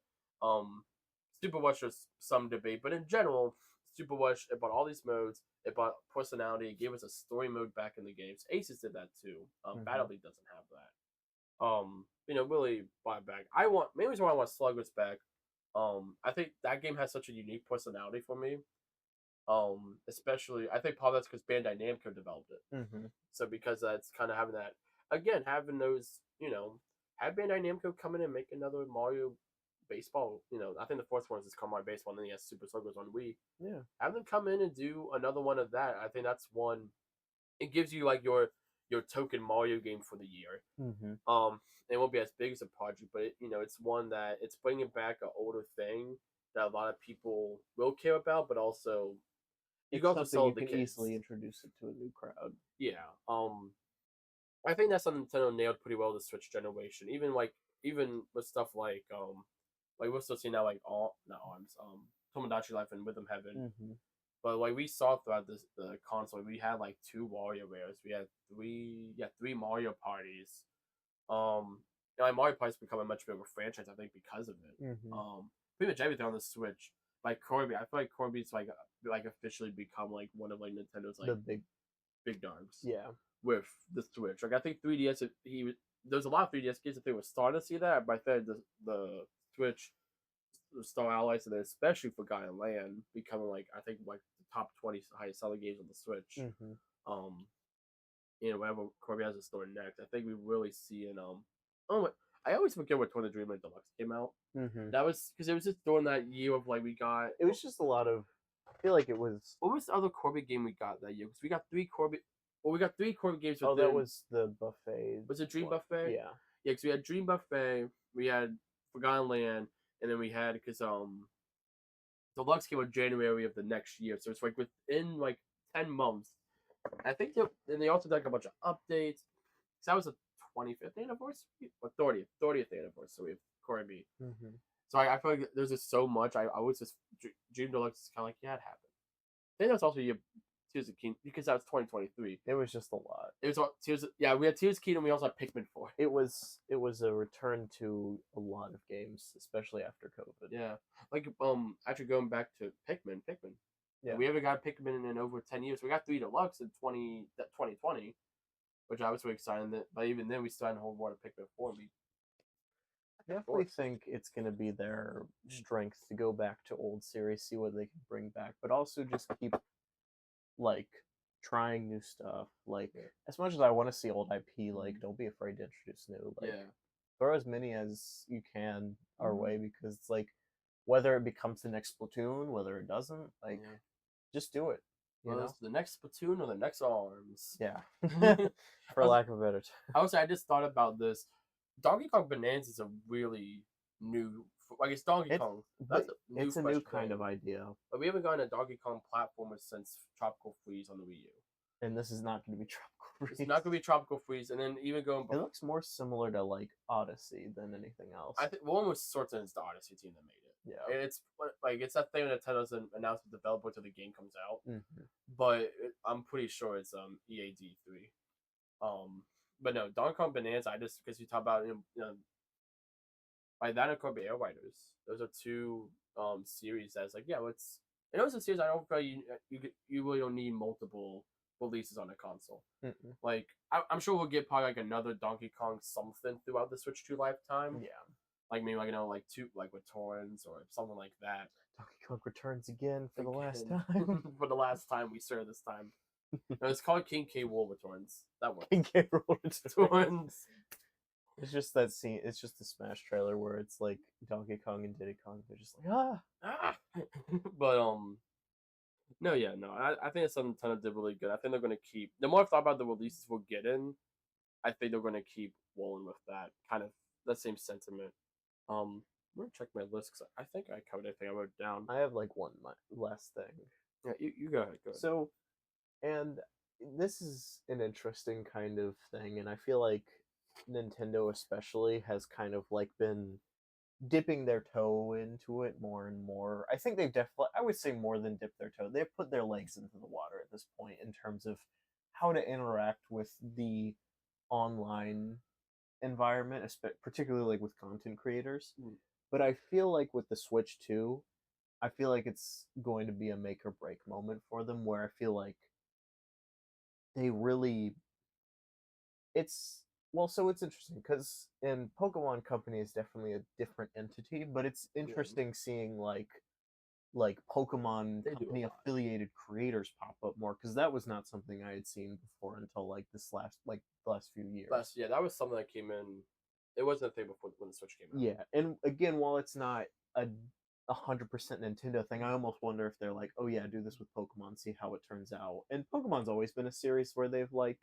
Super Rush there's some debate, but in general, Super Rush it brought all these modes. It brought personality. It gave us a story mode back in the games. Aces did that too. Battle League doesn't have that. Really brought it back. Maybe reason why I want Sluggers back. I think that game has such a unique personality for me. Especially I think part of that's because Bandai Namco developed it. Mm-hmm. So because that's kind of having that again, having those, have Bandai Namco come in and make another Mario baseball. I think the fourth one is called Mario Baseball, and then he has Super Sluggers on Wii. Yeah. Have them come in and do another one of that. I think that's one. It gives you like your token Mario game for the year. Mm-hmm. It won't be as big as a project, but it's one that it's bringing back an older thing that a lot of people will care about, but also you can easily introduce it to a new crowd. Yeah. I think that's something Nintendo nailed pretty well the Switch generation. Even with stuff like we're still seeing now like Tomodachi Life and Rhythm Heaven. Mm-hmm. But like we saw throughout the console, we had like 2 WarioWares. We had 3 Mario parties. Mario Party's become a much bigger franchise, I think, because of it. Mm-hmm. Pretty much everything on the Switch. Like Kirby, I feel like Kirby's like officially become like one of like Nintendo's like the big dogs. Yeah. With the Switch, like I think 3DS, there's a lot of 3DS kids that they were starting to see that, but I think the Switch Star Allies, and then especially for Forgotten Land becoming like I think like the top 20 highest selling games on the Switch. Mm-hmm. Whenever Kirby has a store next, I think we really see I always forget what Toy the Dreamland Deluxe came out. Mm-hmm. That was because it was just during that year of like we got. It was just a lot of. I feel like it was. What was the other Kirby game we got that year? Because we got 3 Kirby. Well, we got 3 Kirby games. Oh, that was the buffet. Was it Dream Buffet? Yeah. Yeah, because we had Dream Buffet, we had Forgotten Land, and then we had because Deluxe came out January of the next year, so it's like within like 10 months. I think they also did like a bunch of updates. Because that was a 25th anniversary or 30th anniversary of Kirby. Mm-hmm. So I feel like there's just so much. I was just Dream Deluxe is kind of like it happened. I think that's also Tears of Kingdom because that was 2023. It was just a lot. It was Tears. Yeah, we had Tears of Kingdom. We also had Pikmin 4. It was a return to a lot of games, especially after COVID. Yeah, like after going back to Pikmin. Yeah, we haven't got Pikmin in over 10 years. We got 3 Deluxe in 2020, which I was really excited. But even then, we still hadn't hold more to Pikmin 4. I definitely think it's going to be their strength to go back to old series, see what they can bring back, but also just keep like trying new stuff. Like as much as I want to see old IP, like don't be afraid to introduce new. Like, throw as many as you can our Mhm. way, because it's like, whether it becomes the next Splatoon, whether it doesn't, like, Yeah. just do it. You Well, know? it's the next platoon or the next arms. Yeah. I For was, lack of a better term. I would say I just thought about this. Donkey Kong Bonanza is a really new, like it's Donkey It's Kong. but That's a new it's a fresh new kind thing. of idea, But we haven't gotten a Donkey Kong platformer since Tropical Freeze on the Wii U. and this is not going to be Tropical It's Freeze. not gonna be Tropical Freeze, and then even going It before, looks more similar to like Odyssey than anything else. I think one was sorts of it's the Odyssey team that made it. Yeah. And it's like it's that thing that Nintendo's announced the developer till the game comes out, Mm-hmm. but I'm pretty sure it's EAD3. But no, Donkey Kong Bonanza. I just because you talk about like that and Kirby Air Riders. Those are two series that's like it's it's a series I don't feel you really don't need multiple releases on a console. Mm-mm. Like I'm sure we'll get probably like another Donkey Kong something throughout the Switch 2 lifetime. Yeah. Like maybe like like two like with Torrens or something like that. Donkey Kong returns again for the last Again. time. For the last time we serve this time. No, it's called King K. Rool with Torrens. That works. King K. Rool returns. Torrens. It's just that scene. It's just the Smash trailer where it's like Donkey Kong and Diddy Kong. They're just like, ah. But no, yeah, no. I think it's something Nintendo did really good. I think they're gonna keep. The more I've thought about the releases we're getting, I think they're gonna keep rolling with that kind of that same sentiment. I'm gonna check my list because I think I covered everything I wrote down. I have like one last thing. Yeah, you go ahead. Go ahead. So, and this is an interesting kind of thing, and I feel like Nintendo especially has kind of like been dipping their toe into it more and more. I think they've definitely, I would say, more than dipped their toe. They've put their legs into the water at this point in terms of how to interact with the online environment, particularly like with content creators. Mm. But I feel like with the Switch 2, I feel like it's going to be a make or break moment for them, where I feel like they really, it's well, so it's interesting because in Pokemon Company is definitely a different entity, but it's interesting seeing like Pokemon They do a Company lot. affiliated creators pop up more, because that was not something I had seen before until like the last few years. Yeah, that was something that came in. It wasn't a thing before when the Switch came out. Yeah, and again, while it's not a 100% Nintendo thing, I almost wonder if they're like, oh yeah, do this with Pokemon, see how it turns out. And Pokemon's always been a series where they've like,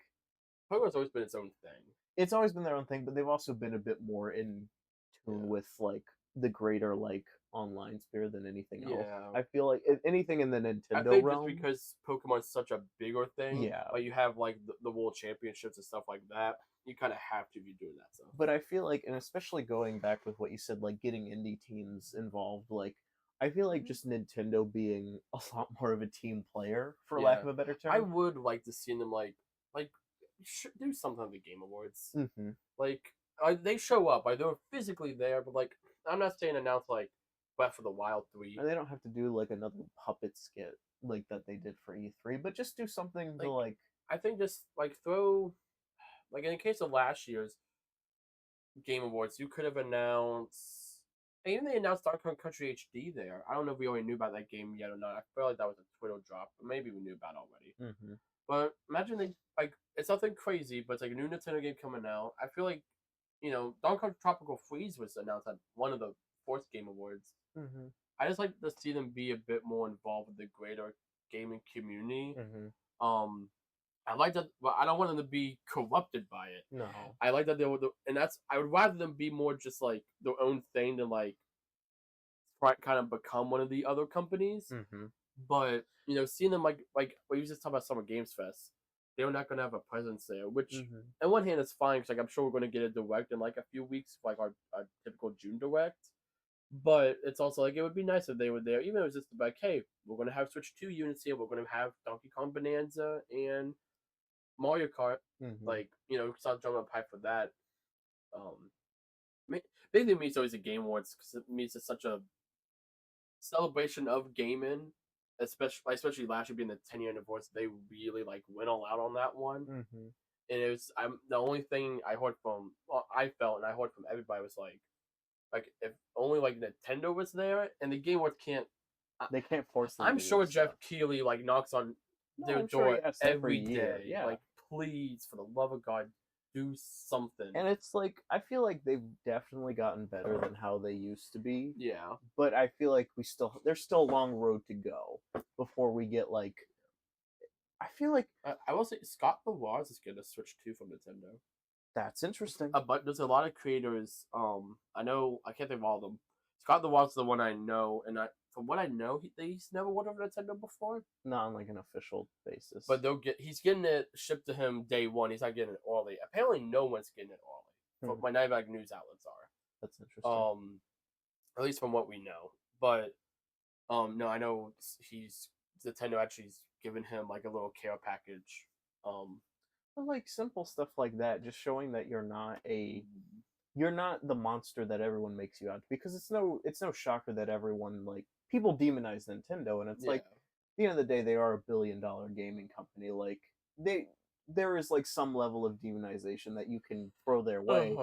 Pokemon's always been its own thing. it's always been their own thing, but they've also been a bit more in tune with like the greater like online sphere than anything else. Yeah. I feel like anything in the Nintendo I think realm, just because Pokemon's such a bigger thing, yeah. like you have like the World Championships and stuff like that, you kind of have to be doing that stuff. But I feel like, and especially going back with what you said, like getting indie teams involved, like I feel like just Nintendo being a lot more of a team player, for lack Yeah. of a better term. I would like to see them like do something at the Game Awards. Mm-hmm. Like they show up, like they're physically there, but like I'm not saying announce like Breath of the Wild 3. And they don't have to do like another puppet skit like that they did for E3, but just do something to like. I think just like throw, like in the case of last year's Game Awards, you could have announced. And even they announced Donkey Kong Country HD there. I don't know if we already knew about that game yet or not. I feel like that was a Twitter drop, but maybe we knew about it already. Mm-hmm. But imagine they like it's nothing crazy, but it's like a new Nintendo game coming out. I feel like Donkey Kong Tropical Freeze was announced at one of the fourth Game Awards. Mm-hmm. I just like to see them be a bit more involved with the greater gaming community. Mm-hmm. I like that, but I don't want them to be corrupted by it. No, I like that they were, and I would rather them be more just like their own thing than like kind of become one of the other companies. Mm-hmm. But seeing them like we just talked about Summer Games Fest, they're not gonna have a presence there. Which, on one hand, is fine because like I'm sure we're gonna get a direct in like a few weeks, like our typical June direct. But it's also like it would be nice if they were there, even if it was just like, hey, we're gonna have Switch 2 units here. We're gonna have Donkey Kong Bonanza and Mario Kart. Like start jumping up high for that. Big thing to me is always the Game Awards because it means it's such a celebration of gaming, especially last year being the 10-year anniversary. They really like went all out on that one. Mm-hmm. And it was the only thing I heard from I felt and I heard from everybody was like if only like Nintendo was there and the Game Awards can't. They can't force them. I'm sure Jeff Keighley like knocks on their door every day. Yeah. Like, please, for the love of God, do something. And it's like I feel like they've definitely gotten better than how they used to be. Yeah. But I feel like there's still a long road to go before we get like. I feel like I will say Scott Lawaz is getting a Switch 2 from Nintendo. that's interesting. But there's a lot of creators. I know I can't think of all of them. Scott Lawaz is the one I know, and from what I know, he's never worked over Nintendo before. Not on like an official basis. But he's getting it shipped to him day one. He's not getting it early. Apparently, no one's getting it early. But my Nightbag news outlets are. That's interesting. At least from what we know. But no, I know Nintendo actually's given him like a little care package. But like simple stuff like that, just showing that you're not the monster that everyone makes you out, because it's no shocker that everyone, like, people demonize Nintendo, and it's like, at the end of the day, they are $1 billion gaming company. Like, there is like some level of demonization that you can throw their way.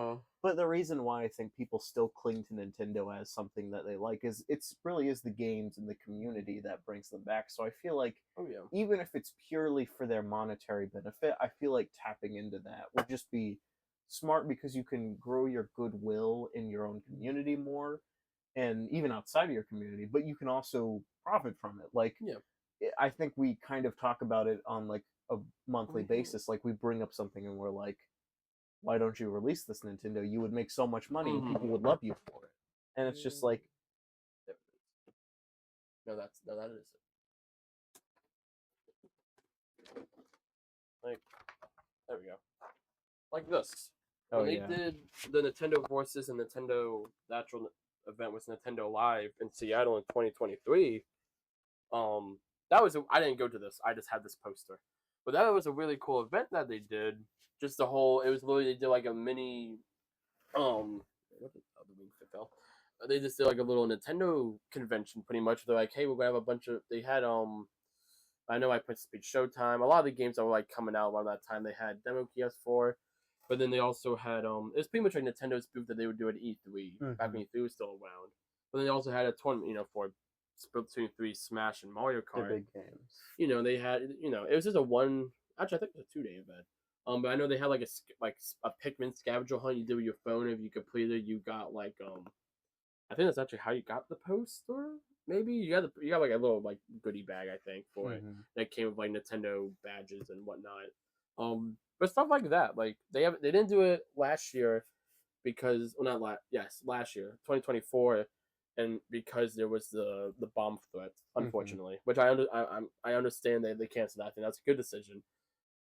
But the reason why I think people still cling to Nintendo as something that they like is really is the games and the community that brings them back. So I feel like even if it's purely for their monetary benefit, I feel like tapping into that would just be smart, because you can grow your goodwill in your own community more, and even outside of your community, but you can also profit from it. Like, I think we kind of talk about it on like a monthly basis. Like, we bring up something and we're like, why don't you release this, Nintendo? You would make so much money and people would love you for it. And it's just like, no, that is it. Like, there we go. Like this. When they did the Nintendo Voices and Nintendo Natural event with Nintendo Live in Seattle in 2023, I didn't go to this. I just had this poster. But that was a really cool event that they did. Just the whole, it was literally, they did like a mini, what did the wing fell? They just did like a little Nintendo convention, pretty much. They're like, hey, we're gonna have a bunch of, they had, I know I put Speed Showtime. A lot of the games that were like coming out around that time, they had demo kiosks for. But then they also had, it was pretty much like Nintendo's booth that they would do at E3, back when E3 was still around. But then they also had a tournament, for Splatoon 3, Smash, and Mario Kart. Big games. They had, it was just actually I think it was a 2-day event. But I know they had like a Pikmin scavenger hunt you did with your phone. If you completed, you got like, I think that's actually how you got the poster. Maybe you got like a little like goodie bag, I think, for it that came with like Nintendo badges and whatnot. But stuff like that, like they didn't do it last year because, well, last year, 2024, and because there was the bomb threat, unfortunately, which I understand they canceled that. I think that's a good decision.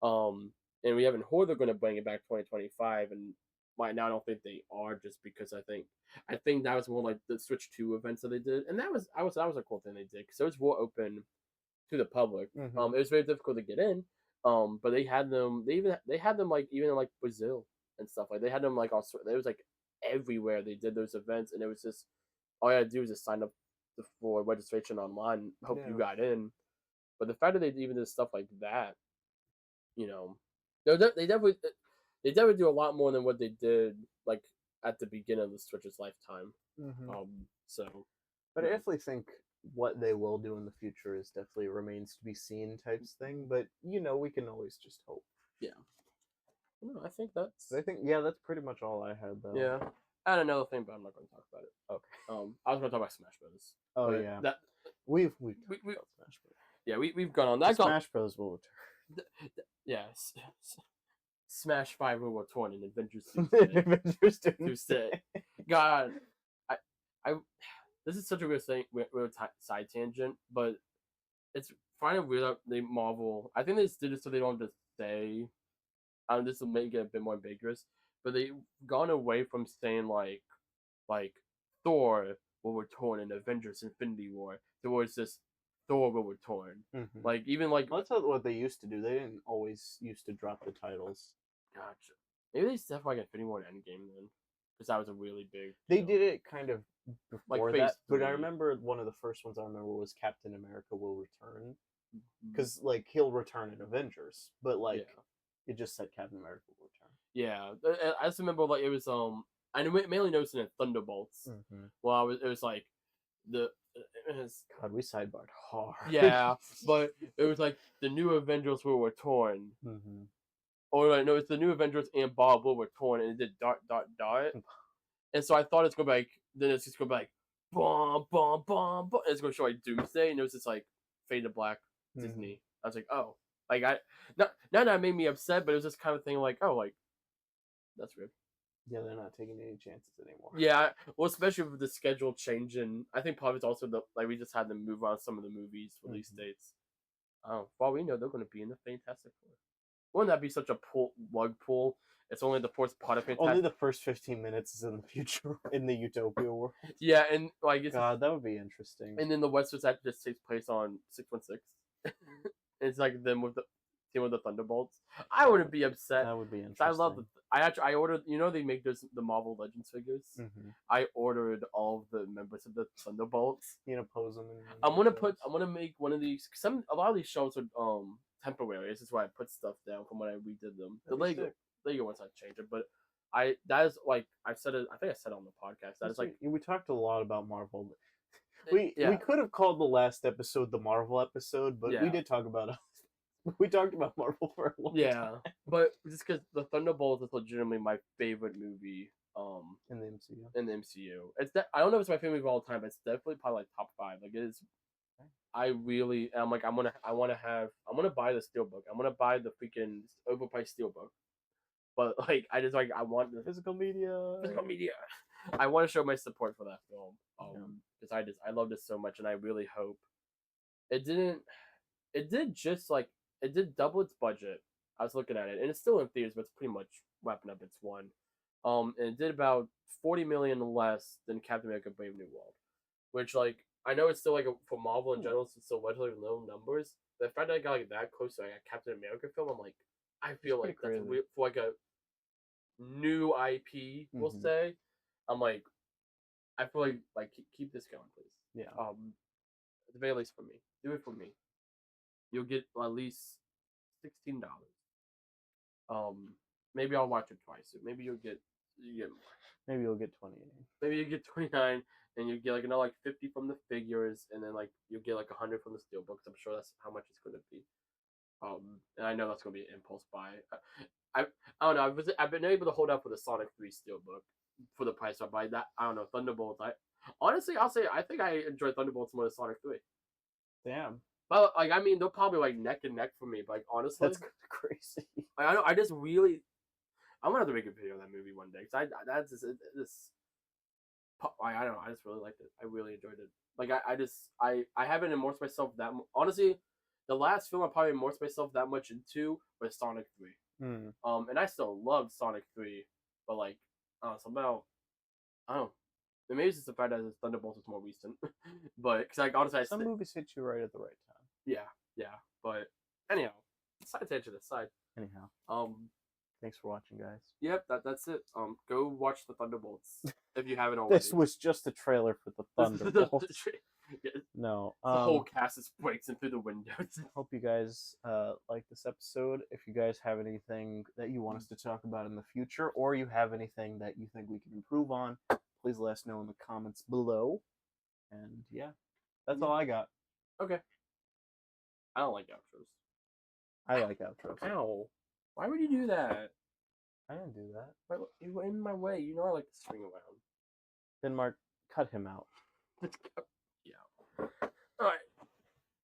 And we haven't heard they're going to bring it back 2025, and right now I don't think they are, just because I think that was more like the Switch 2 events that they did, and that was a cool thing they did, because it was more open to the public. It was very difficult to get in. But they had them. They had them like even in like Brazil and stuff. Like they had them like also. It was like everywhere they did those events, and it was just all you had to do was just sign up for registration online. Hope you got in. But the fact that they even did stuff like that, they definitely do a lot more than what they did like at the beginning of the Switch's lifetime. But I definitely think what they will do in the future is definitely remains to be seen types thing, but we can always just hope. No, I think that's pretty much all I had though. Yeah, I had another thing, but I'm not going to talk about it. Okay. I was going to talk about Smash Bros. That we've talked about Smash Bros. Yeah, we've gone on that. Smash Bros. Will return. Yes. Smash 5 will return in Adventures Tuesday. God, I this is such a weird thing, weird side tangent, but it's kind of weird that they Marvel. I think they did it so they don't have to say. This will make it a bit more ambiguous, but they've gone away from saying like Thor will return in Avengers Infinity War towards this Thor will return. Like even like that's not what they used to do. They didn't always used to drop the titles. Gotcha. Maybe they stuff like Infinity War and Endgame then, because that was a really big. They did it kind of before like that, but I remember one of the first ones I remember was Captain America will return, because like he'll return in Avengers, but like it just said Captain America will return. Yeah, I just remember like it was I mainly noticed it in Thunderbolts. Well, it was like God, we sidebarred hard. Yeah, but it was like the new Avengers will return. or like no, it's the New Avengers and Bob Wood were torn, and it did ... And so I thought it's gonna be like, then it's just gonna be like, bomb, bomb, bomb, bomb. It's gonna show like Doomsday, and it was just like fade to black Disney. I was like, oh, like I not that made me upset, but it was just kind of thing like, oh, like that's weird. Yeah, they're not taking any chances anymore. Yeah, well, especially with the schedule changing, I think probably it's also the like we just had to move on some of the movies release dates. Oh, well, we know they're going to be in the Fantastic Four. Wouldn't that be such a rug pull? It's only the fourth part of Fantastic. Only the first 15 minutes is in the future, in the Utopia world. Yeah, and like God, that would be interesting. And then the West Coast Act just takes place on 616. It's like them with the team with the Thunderbolts. I wouldn't be upset. That would be interesting. I love the. I ordered. You know they make the Marvel Legends figures. Mm-hmm. I ordered all of the members of the Thunderbolts. You know, pose them. I'm gonna make one of these. A lot of these shows are temporary. This is why I put stuff down from when I redid them. The Lego ones I changed it, but that is like I said it. I think I said it on the podcast. That is like we talked a lot about Marvel. We could have called the last episode the Marvel episode, but we did talk about it. We talked about Marvel for a long time. But just because the Thunderbolts is legitimately my favorite movie in the MCU. It's I don't know if it's my favorite movie of all time, but it's definitely probably like top 5. Like it is. I really am like I want to buy the steelbook. I'm gonna buy the freaking overpriced steelbook. But like I want the physical media. I want to show my support for that film. Because I loved it so much, and I really hope it did double its budget. I was looking at it, and it's still in theaters, but it's pretty much wrapping up its one. And it did about $40 million less than Captain America: Brave New World, which like I know it's still like for Marvel in general, it's still relatively low numbers. But the fact that I got like that close to like a Captain America film, I'm like, I feel like that's weird, for like a new IP, we'll say. I'm like, I feel like keep this going, please. Yeah. At the very least for me, do it for me. You'll get at least $16. Maybe I'll watch it twice. Maybe you get more. Maybe you'll get 29. Maybe you get 29, and you get like another like 50 from the figures, and then like you get like 100 from the steelbooks. I'm sure that's how much it's going to be. And I know that's going to be an impulse buy. I don't know. I've been able to hold up with a Sonic 3 steelbook for the price I buy that. I don't know, Thunderbolts. Honestly, I'll say I think I enjoy Thunderbolts more than Sonic 3. Damn. But like I mean, they're probably like neck and neck for me. But like honestly, that's crazy. I just really, I'm gonna have to make a video of that movie one day because I just really liked it. I really enjoyed it. Like I haven't immersed myself that honestly. The last film I probably immersed myself that much into was Sonic 3. And I still love Sonic 3, but like somehow I don't know. Maybe it's just the fact that Thunderbolts is more recent, but because like honestly, some movies hit you right at the right time. Yeah. But anyhow, side tangent aside. Anyhow, thanks for watching, guys. Yep, that's it. Go watch the Thunderbolts if you haven't already. This was just a trailer for the Thunderbolts. No, the whole cast is breaks in through the windows. Hope you guys like this episode. If you guys have anything that you want us to talk about in the future, or you have anything that you think we can improve on, please let us know in the comments below. And yeah, that's all I got. Okay. I don't like outros. I like outros. Ow. Why would you do that? I didn't do that. You were in my way. You know I like to swing around. Then Mark, cut him out. Yeah.